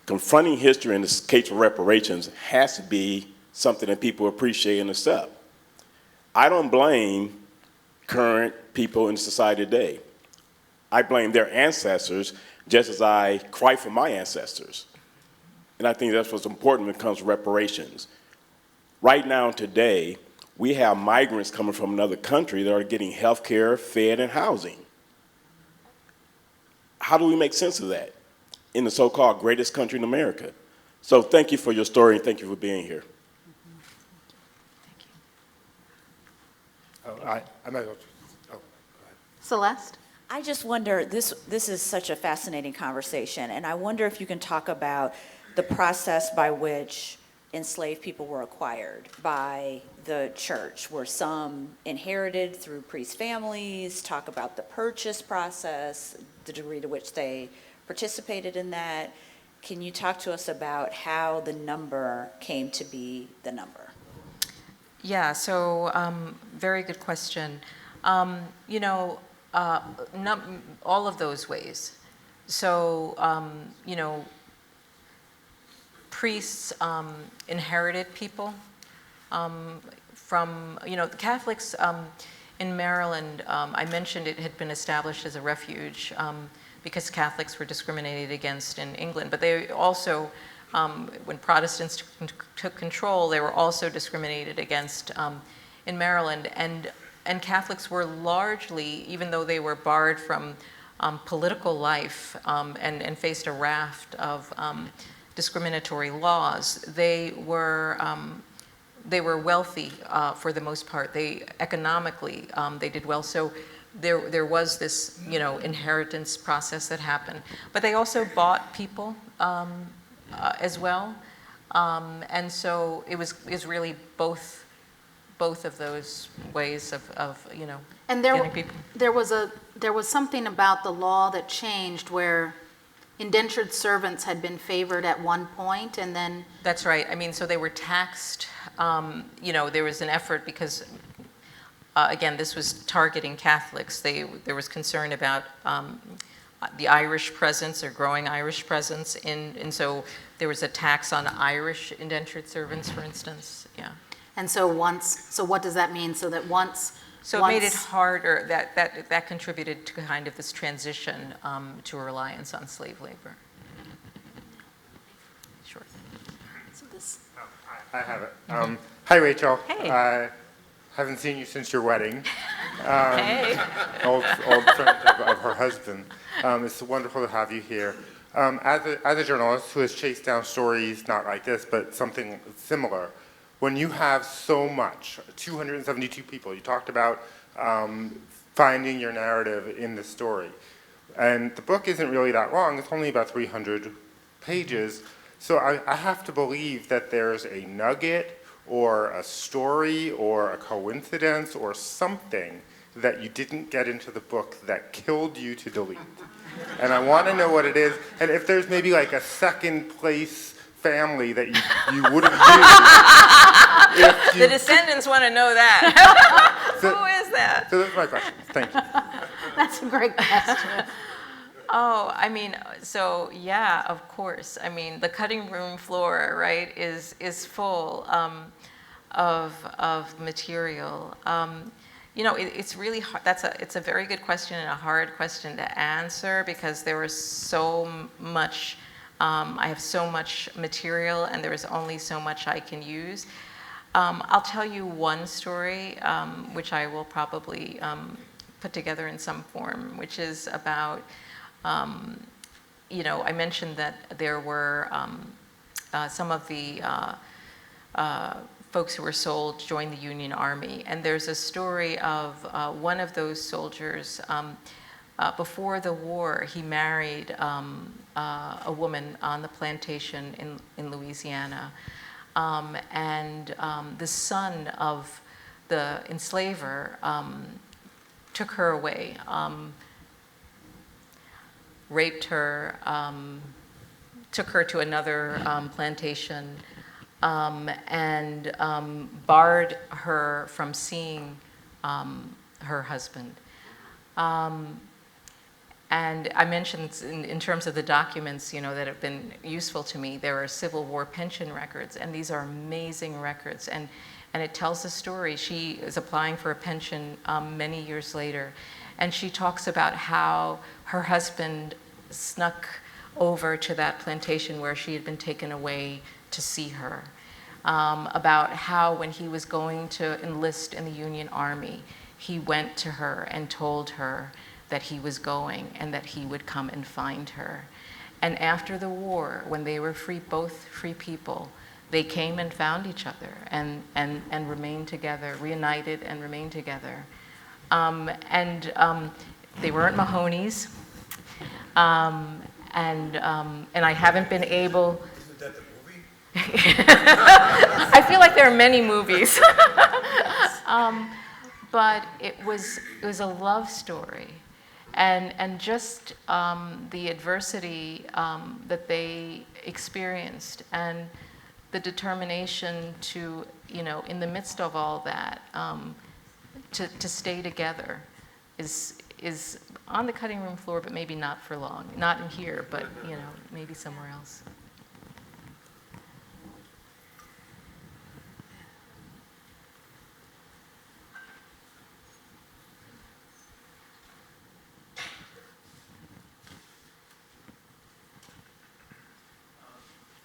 Confronting history in the case of reparations has to be something that people appreciate and accept. I don't blame current people in society today. I blame their ancestors just as I cry for my ancestors. And I think that's what's important when it comes to reparations. Right now, today, we have migrants coming from another country that are getting health care, fed, and housing. How do we make sense of that in the so-called greatest country in America? So thank you for your story, and thank you for being here. Thank you. I might go ahead. Celeste? I just wonder, this is such a fascinating conversation, and I wonder if you can talk about the process by which enslaved people were acquired by the church. Were some inherited through priest families? Talk about the purchase process, the degree to which they participated in that, Can you talk to us about how the number came to be the number? Yeah, so very good question. You know, all of those ways. So, you know, priests inherited people from, you know, the Catholics in Maryland, I mentioned it had been established as a refuge because Catholics were discriminated against in England, but they also, when Protestants took control, they were also discriminated against in Maryland, and Catholics were largely, even though they were barred from political life and faced a raft of discriminatory laws, they were wealthy for the most part. They economically they did well. So there was this, you know, inheritance process that happened. But they also bought people as well, and so it was really both of those ways of you know, And getting people. there was something about the law that changed where indentured servants had been favored at one point, and then That's right. I mean, so they were taxed. You know, there was an effort because, again, this was targeting Catholics. There was concern about the Irish presence or growing Irish presence, and so there was a tax on Irish indentured servants, for instance. Yeah. and so what does that mean? So that once So it made it harder. That contributed to kind of this transition to a reliance on slave labor. Sure. so this, I have it. Hi, Rachel. Hey. Haven't seen you since your wedding. Hey. Old friend of her husband. It's wonderful to have you here. As a journalist who has chased down stories, not like this, but something similar, when you have so much, 272 people, you talked about finding your narrative in the story. And the book isn't really that long, it's only about 300 pages. So I have to believe that there's a nugget or a story or a coincidence or something that you didn't get into the book that killed you to delete. And I want to know what it is, and if there's maybe like a second place family that you would have used. The descendants want to know that. So- Who is that? So that's my question. Thank you. that's a great question. Oh, I mean, so yeah, of course. I mean, the cutting room floor, right, is full of material. You know, it's really hard. It's a very good question and a hard question to answer because there was so much. I have so much material, and there is only so much I can use. I'll tell you one story, which I will probably put together in some form, which is about. You know, I mentioned that there were some of the folks who were sold joined the Union Army, and there's a story of one of those soldiers. Before the war, he married a woman on the plantation in Louisiana, and the son of the enslaver took her away. Raped her, took her to another plantation, and barred her from seeing her husband. And I mentioned in terms of the documents, you know, that have been useful to me, there are Civil War pension records, and these are amazing records. And it tells the story. She is applying for a pension many years later, and she talks about how her husband snuck over to that plantation where she had been taken away to see her. About how when he was going to enlist in the Union Army, he went to her and told her that he was going and that he would come and find her. And after the war, when they were free, both free people, they came and found each other and remained together, reunited and remained together. They weren't Mahoney's. And I haven't been able. Isn't that the movie? I feel like there are many movies. But it was a love story. And just the adversity that they experienced, and the determination to, in the midst of all that, to stay together is on the cutting room floor, but maybe not for long. Not in here, but maybe somewhere else.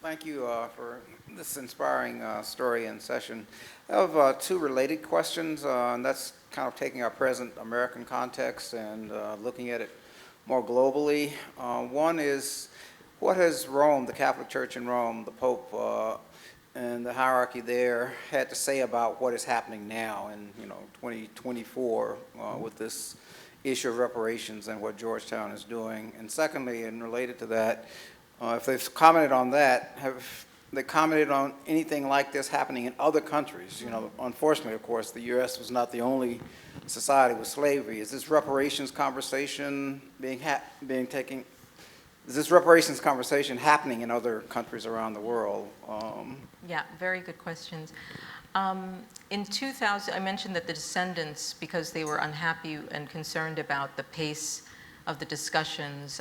Thank you for this inspiring story and session. I have two related questions, and that's kind of taking our present American context and looking at it more globally. One is, what has Rome, the Catholic Church in Rome, the Pope, and the hierarchy there had to say about what is happening now in 2024 with this issue of reparations and what Georgetown is doing? And secondly, and related to that, if they've commented on that, have they commented on anything like this happening in other countries? Unfortunately, of course, the U.S. was not the only society with slavery. Is this reparations conversation is this reparations conversation happening in other countries around the world? Yeah, very good questions. In 2000, I mentioned that the descendants, because they were unhappy and concerned about the pace of the discussions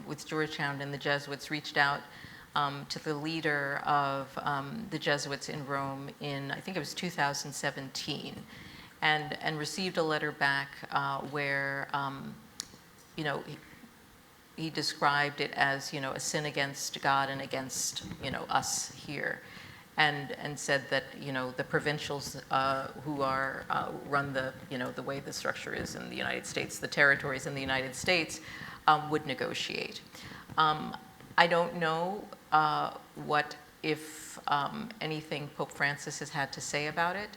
with Georgetown and the Jesuits, reached out to the leader of the Jesuits in Rome in, I think it was 2017, and received a letter back where, he described it as, a sin against God and against, us here. And said that the provincials who are run the way the structure is in the United States, the territories in the United States, would negotiate. I don't know what, if anything, Pope Francis has had to say about it.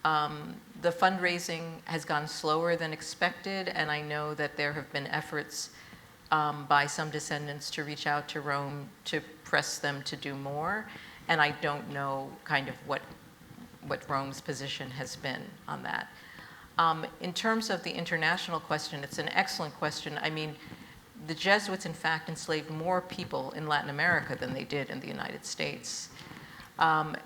The fundraising has gone slower than expected, and I know that there have been efforts by some descendants to reach out to Rome to press them to do more. And I don't know kind of what Rome's position has been on that. In terms of the international question, it's an excellent question. I mean, the Jesuits, in fact, enslaved more people in Latin America than they did in the United States. And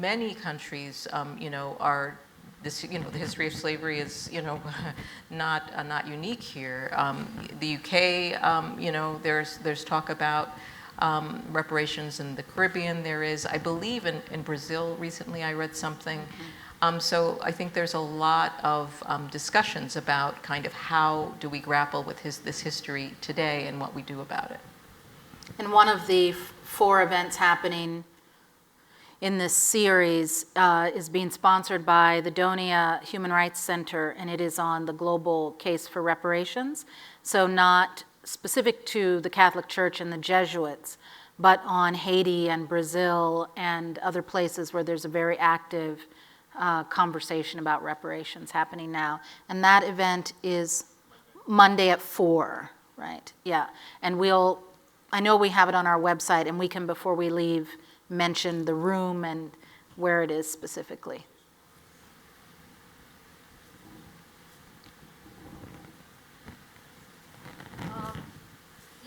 many countries, are this, the history of slavery is, not unique here. The UK, there's talk about reparations in the Caribbean. There is, I believe, in Brazil recently I read something. So I think there's a lot of discussions about kind of how do we grapple with this history today and what we do about it. And one of the 4 events happening in this series is being sponsored by the Donia Human Rights Center, and it is on the global case for reparations. So not specific to the Catholic Church and the Jesuits, but on Haiti and Brazil and other places where there's a very active conversation about reparations happening now. And that event is Monday at 4, right? Yeah. And I know we have it on our website, and we can, before we leave, mention the room and where it is specifically.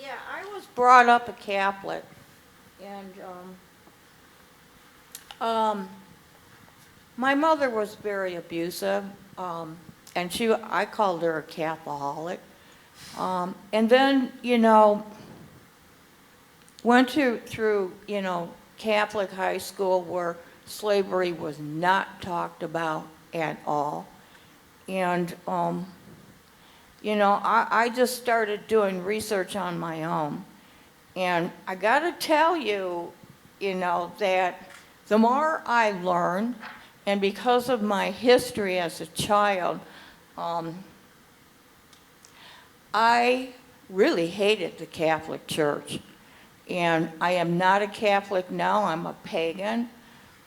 Yeah, I was brought up a Catholic, and my mother was very abusive, and I called her a Catholic. And then, went through, Catholic high school where slavery was not talked about at all. And, I just started doing research on my own. And I got to tell you, that the more I learned, and because of my history as a child, I really hated the Catholic Church. And I am not a Catholic now, I'm a pagan.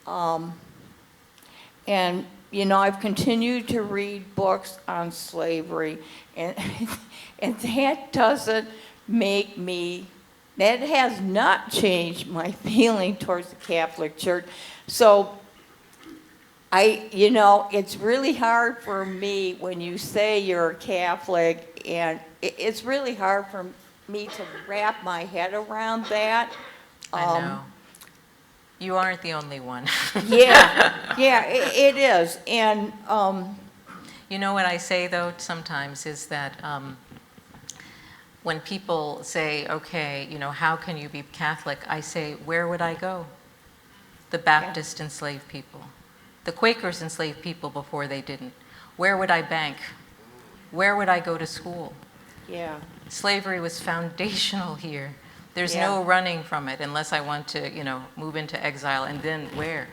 And, I've continued to read books on slavery, and, and that has not changed my feeling towards the Catholic Church. So it's really hard for me when you say you're a Catholic, and it's really hard for me to wrap my head around that. I know. You aren't the only one. Yeah, it is. And, You know what I say, though, sometimes is that when people say, okay, how can you be Catholic? I say, where would I go? The Baptists enslaved people. The Quakers enslaved people before they didn't. Where would I bank? Where would I go to school? yeah, Slavery was foundational here. There's Yeah. no running from it unless I want to, move into exile, and then where?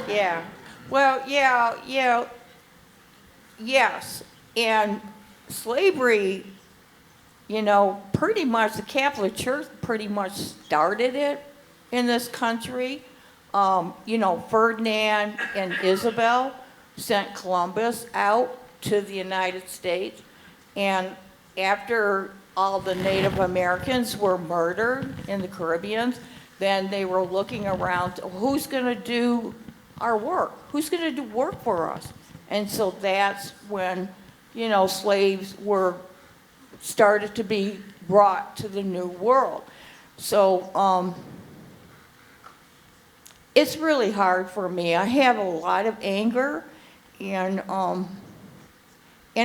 yeah. Well, yes. And slavery, pretty much the Catholic Church pretty much started it in this country. Ferdinand and Isabel sent Columbus out to the United States, and after all the Native Americans were murdered in the Caribbean, then they were looking around, who's going to do our work? Who's going to do work for us? And so that's when, slaves were started to be brought to the New World. So it's really hard for me. I have a lot of anger, and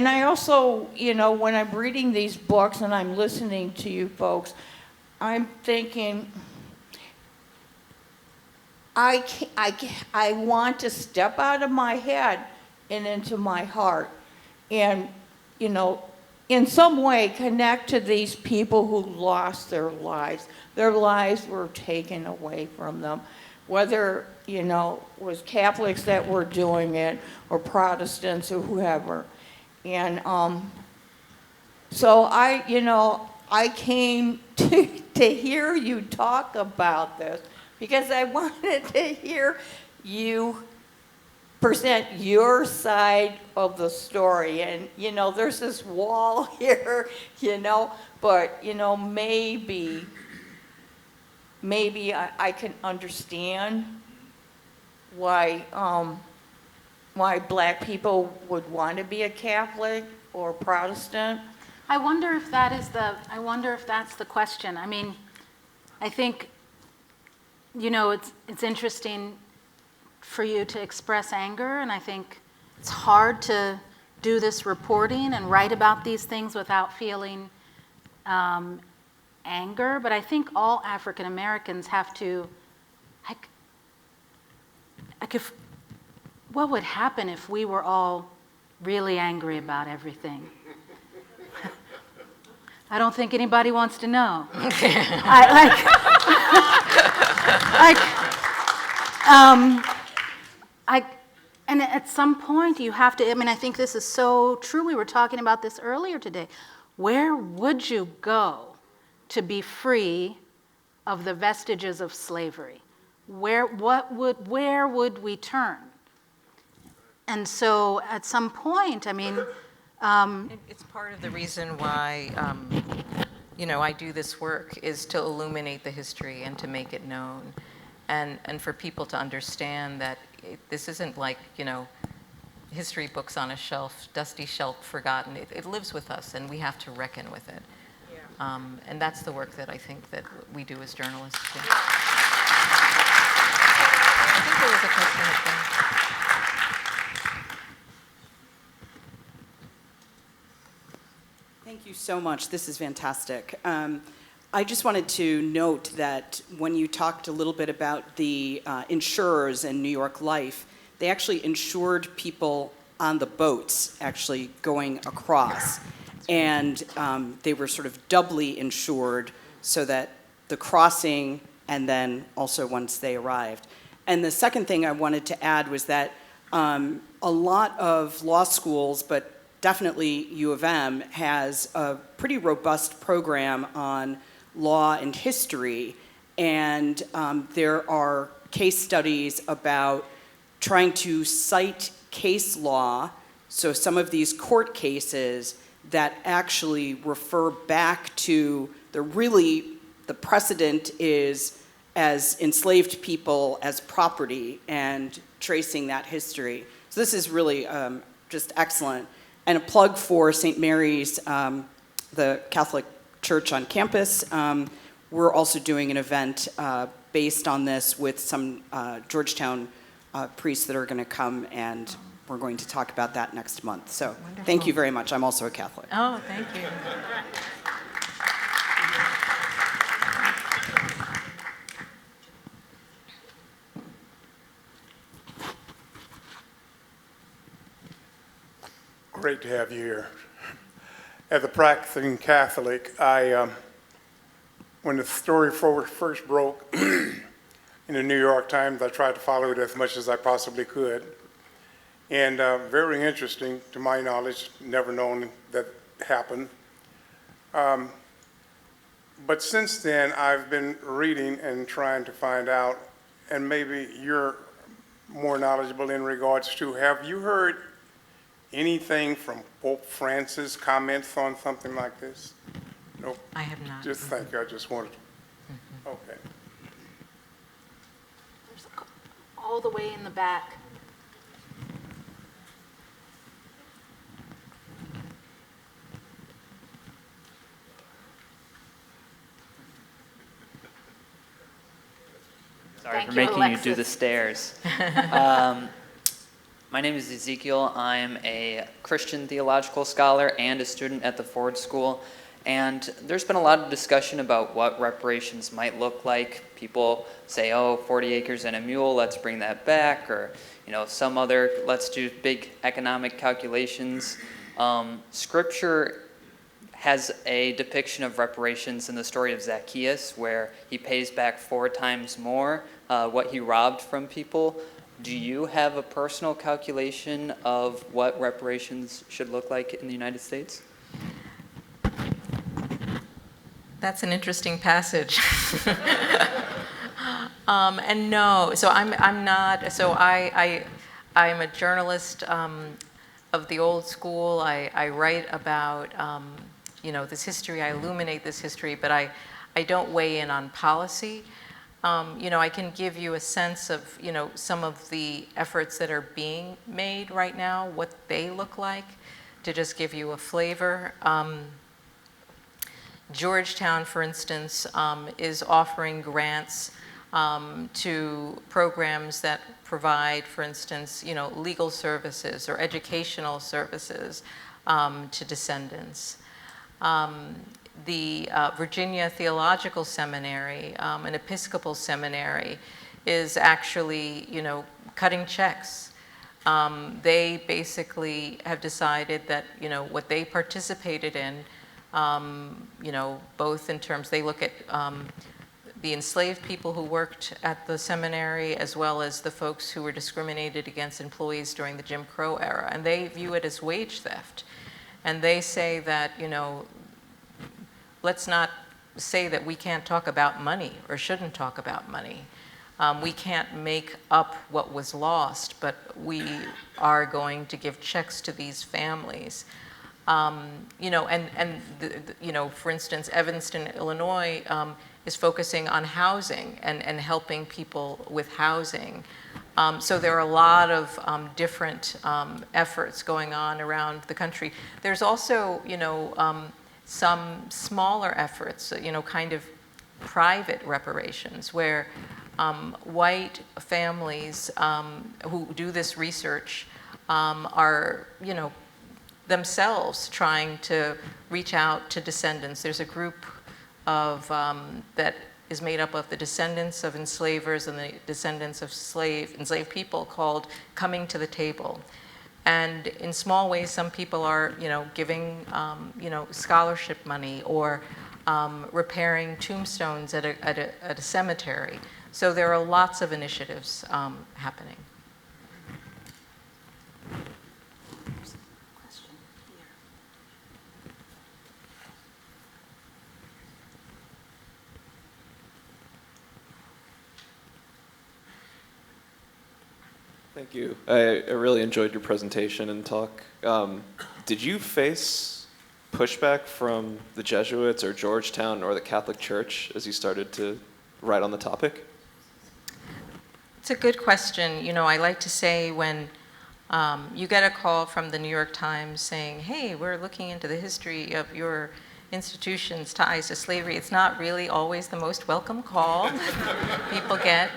I also, when I'm reading these books and I'm listening to you folks, I'm thinking, I want to step out of my head and into my heart and, in some way connect to these people who lost their lives. Their lives were taken away from them, whether, it was Catholics that were doing it or Protestants or whoever. And so I came to hear you talk about this because I wanted to hear you present your side of the story. And, there's this wall here, but, maybe I can understand why black people would want to be a Catholic or Protestant. I wonder if that's the question. I mean, I think, it's interesting for you to express anger, and I think it's hard to do this reporting and write about these things without feeling anger. But I think all African Americans have to, what would happen if we were all really angry about everything? I don't think anybody wants to know. And at some point you have to, I think this is so true. We were talking about this earlier today. Where would you go to be free of the vestiges of slavery? Where would we turn? And so at some point, It's part of the reason why, I do this work, is to illuminate the history and to make it known. And for people to understand that this isn't like, history books on a shelf, dusty shelf, forgotten. It lives with us, and we have to reckon with it. Yeah. And that's the work that I think that we do as journalists. Yeah. I think there was a question up there. Thank you so much. This is fantastic. I just wanted to note that when you talked a little bit about the insurers in New York Life, they actually insured people on the boats actually going across. And they were sort of doubly insured so that the crossing and then also once they arrived. And the second thing I wanted to add was that a lot of law schools, but definitely U of M, has a pretty robust program on law and history, and there are case studies about trying to cite case law, so some of these court cases that actually refer back to the precedent is as enslaved people as property and tracing that history. So this is really just excellent. And a plug for St. Mary's, the Catholic Church on campus. We're also doing an event based on this with some Georgetown priests that are going to come, and we're going to talk about that next month. So Wonderful. Thank you very much. I'm also a Catholic. Oh, thank you. Great to have you here. As a practicing Catholic, when the story first broke in the New York Times, I tried to follow it as much as I possibly could. And very interesting, to my knowledge, never known that happened. But since then, I've been reading and trying to find out, and maybe you're more knowledgeable in regards to, have you heard anything from Pope Francis comments on something like this? Nope. I have not. Just thank you. I just wanted to. Okay. There's all the way in the back. Sorry Thank for you, making Alexis. you do the stairs. My name is Ezekiel. I'm a Christian theological scholar and a student at the Ford School. And there's been a lot of discussion about what reparations might look like. People say, oh, 40 acres and a mule, let's bring that back. Or, some other, let's do big economic calculations. Scripture has a depiction of reparations in the story of Zacchaeus, where he pays back 4 times more what he robbed from people. Do you have a personal calculation of what reparations should look like in the United States? That's an interesting passage. And no, so I'm not. So I'm a journalist of the old school. I write about this history. I illuminate this history, but I don't weigh in on policy. I can give you a sense of some of the efforts that are being made right now, what they look like, to just give you a flavor. Georgetown, for instance, is offering grants to programs that provide, for instance, legal services or educational services to descendants. The Virginia Theological Seminary, an Episcopal seminary, is actually, cutting checks. They basically have decided that, what they participated in, both in terms, they look at the enslaved people who worked at the seminary, as well as the folks who were discriminated against employees during the Jim Crow era, and they view it as wage theft. And they say that, let's not say that we can't talk about money or shouldn't talk about money. We can't make up what was lost, but we are going to give checks to these families. For instance, Evanston, Illinois is focusing on housing and helping people with housing. So there are a lot of different efforts going on around the country. There's also, some smaller efforts, kind of private reparations, where white families who do this research are, themselves trying to reach out to descendants. There's a group of that is made up of the descendants of enslavers and the descendants of enslaved people, called Coming to the Table. And in small ways, some people are, giving, scholarship money or repairing tombstones at a cemetery. So there are lots of initiatives happening. Thank you. I really enjoyed your presentation and talk. Did you face pushback from the Jesuits or Georgetown or the Catholic Church as you started to right on the topic? It's a good question. You know, I like to say when you get a call from the New York Times saying, hey, we're looking into the history of your institution's ties to slavery, it's not really always the most welcome call people get.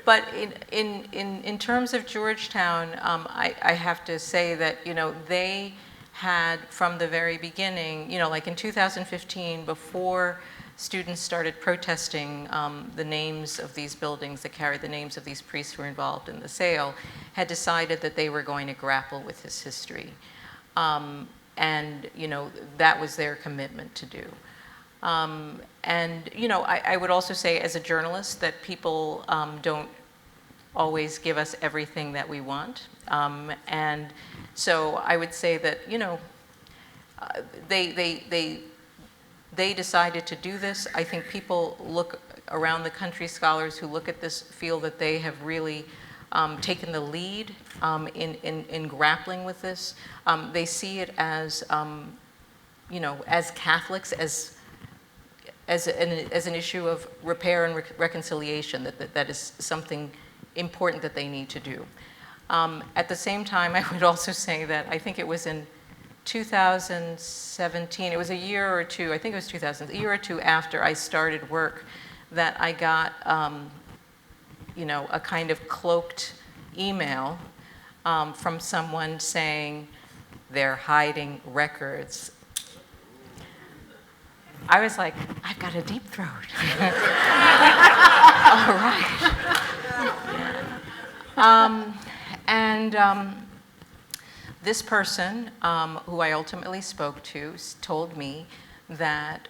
But in terms of Georgetown, I have to say that, you know, they had from the very beginning, you know, like in 2015, before students started protesting the names of these buildings that carried the names of these priests who were involved in the sale, had decided that they were going to grapple with this history. And, you know, that was their commitment to do. And, you know, I would also say as a journalist that people don't always give us everything that we want. And so I would say that, you know, they decided to do this. I think people look around the country, scholars who look at this feel that they have really taken the lead in grappling with this. They see it as, you know, as Catholics, as an issue of repair and reconciliation, that is something important that they need to do. At the same time, I would also say that I think it was in 2017, it was a year or two, I think it was a year or two after I started work, that I got, you know, a kind of cloaked email from someone saying they're hiding records. I was like, I've got a deep throat. All right. Yeah. This person, who I ultimately spoke to, told me that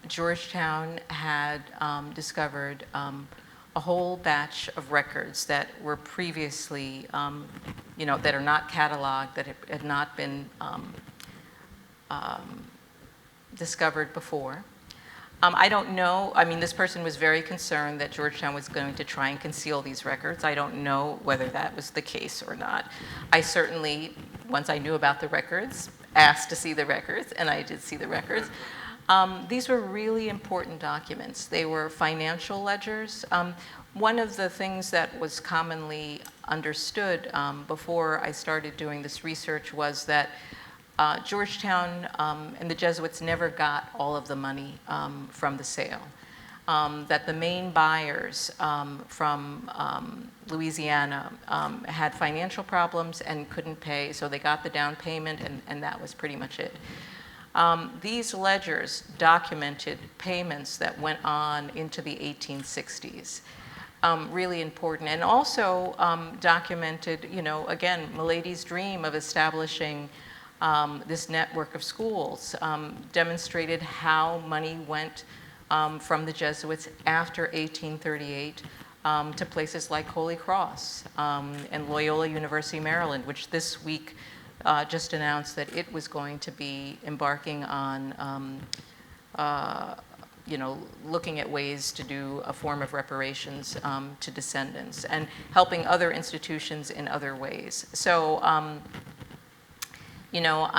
Georgetown had discovered a whole batch of records that were previously, you know, that are not cataloged, that had not been discovered before. I don't know, I mean, this person was very concerned that Georgetown was going to try and conceal these records. I don't know whether that was the case or not. I certainly, once I knew about the records, asked to see the records, and I did see the records. These were really important documents. They were financial ledgers. One of the things that was commonly understood before I started doing this research was that Georgetown and the Jesuits never got all of the money from the sale. That the main buyers from Louisiana had financial problems and couldn't pay, so they got the down payment, and that was pretty much it. These ledgers documented payments that went on into the 1860s. Really important, and also documented, you know, again, Milady's dream of establishing this network of schools, demonstrated how money went from the Jesuits after 1838 to places like Holy Cross and Loyola University, Maryland, which this week just announced that it was going to be embarking on, you know, looking at ways to do a form of reparations to descendants and helping other institutions in other ways. So, you know,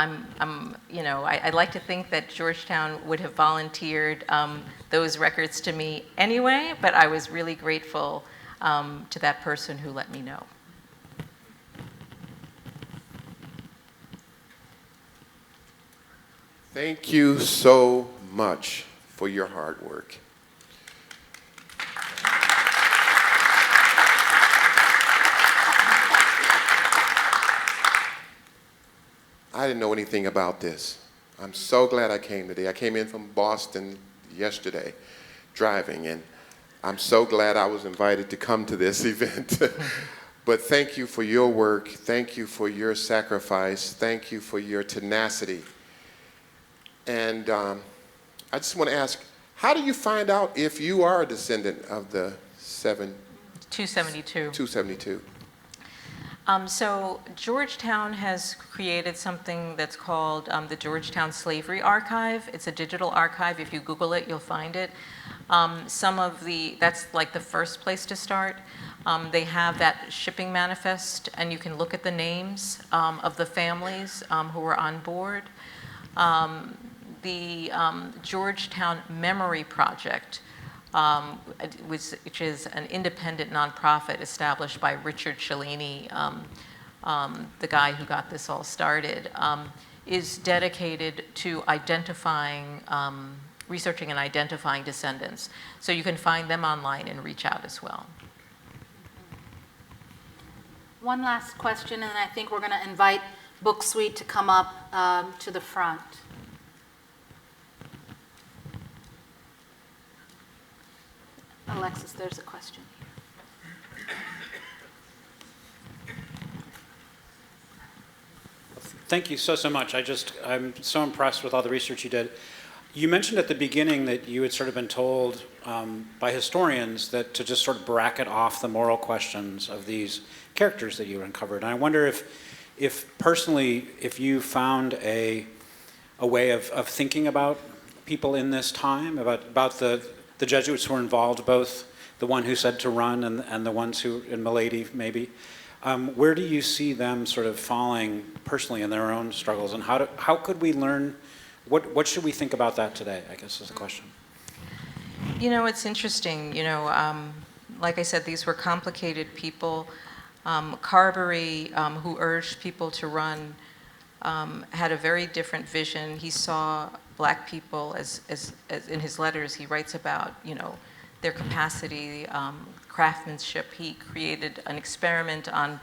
you know, I'd like to think that Georgetown would have volunteered those records to me anyway, but I was really grateful to that person who let me know. Thank you so much for your hard work. I didn't know anything about this. I'm so glad I came today. I came in from Boston yesterday, driving, and I'm so glad I was invited to come to this event. But thank you for your work. Thank you for your sacrifice. Thank you for your tenacity. And I just want to ask, how do you find out if you are a descendant of the 272. 272? So Georgetown has created something that's called the Georgetown Slavery Archive. It's a digital archive. If you Google it, you'll find it. That's like the first place to start. They have that shipping manifest, and you can look at the names of the families who were on board. the Georgetown Memory Project, which is an independent nonprofit established by Richard Cellini, the guy who got this all started, is dedicated to identifying, researching and identifying descendants. So you can find them online and reach out as well. One last question, and I think we're going to invite Book Suite to come up to the front. Alexis, there's a question. Thank you so much. I'm so impressed with all the research you did. You mentioned at the beginning that you had sort of been told by historians that to just sort of bracket off the moral questions of these characters that you uncovered. And I wonder if personally, if you found a way of thinking about people in this time, about the Jesuits who were involved, both the one who said to run and the ones who, in Milady maybe. Where do you see them sort of falling personally in their own struggles, and how could we learn, what should we think about that today, I guess is the question. You know, it's interesting, you know, like I said, these were complicated people. Carberry, who urged people to run, had a very different vision. He saw Black people as in his letters, he writes about, you know, their capacity, craftsmanship. He created an experiment on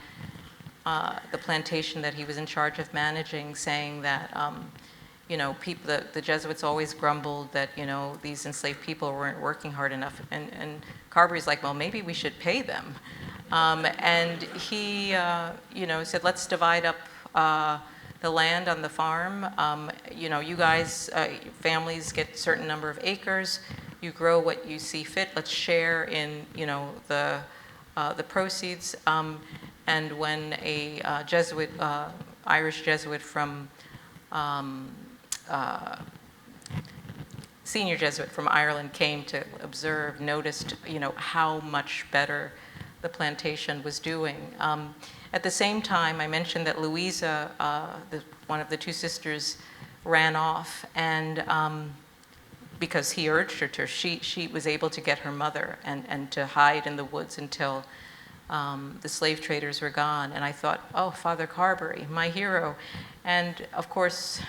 the plantation that he was in charge of managing, saying that, you know, the Jesuits always grumbled that, you know, these enslaved people weren't working hard enough. And Carberry's like, well, maybe we should pay them. And he, you know, said, let's divide up the land on the farm. You know, you guys, families get a certain number of acres. You grow what you see fit. Let's share in, you know, the proceeds. And when a Jesuit, Irish Jesuit from, senior Jesuit from Ireland came to observe, noticed, you know, how much better the plantation was doing. At the same time, I mentioned that Louisa, one of the two sisters, ran off, and because he urged her to, she was able to get her mother and to hide in the woods until the slave traders were gone. And I thought, oh, Father Carberry, my hero. And of course,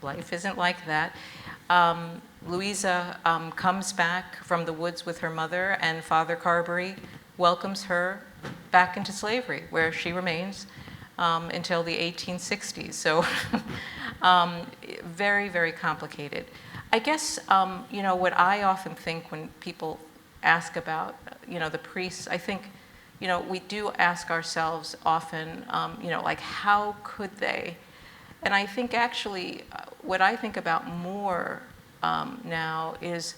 life isn't like that. Louisa comes back from the woods with her mother, and Father Carberry welcomes her back into slavery, where she remains until the 1860s. So very, very complicated. I guess, you know, what I often think when people ask about, you know, the priests, I think, you know, we do ask ourselves often, you know, like, how could they? And I think actually what I think about more now is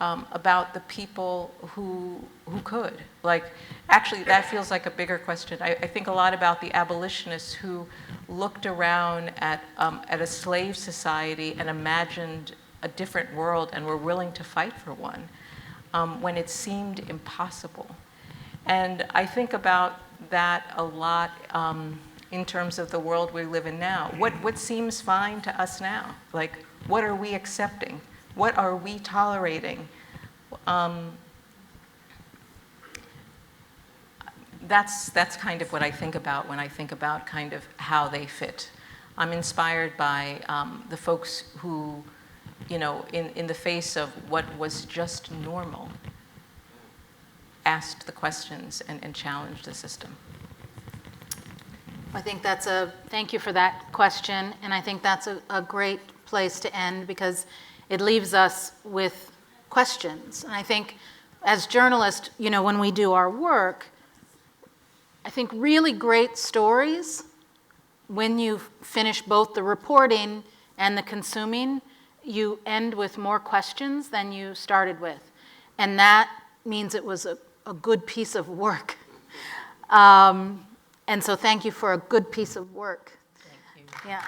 about the people who could. Like, actually, that feels like a bigger question. I think a lot about the abolitionists who looked around at a slave society and imagined a different world and were willing to fight for one when it seemed impossible. And I think about that a lot in terms of the world we live in now. What seems fine to us now? Like, what are we accepting? What are we tolerating? That's kind of what I think about when I think about kind of how they fit. I'm inspired by the folks who, you know, in the face of what was just normal, asked the questions and challenged the system. I think thank you for that question, and I think that's a great place to end because it leaves us with questions. And I think as journalists, you know, when we do our work, I think really great stories, when you finish both the reporting and the consuming, you end with more questions than you started with. And that means it was a good piece of work. And so thank you for a good piece of work. Thank you. Yeah.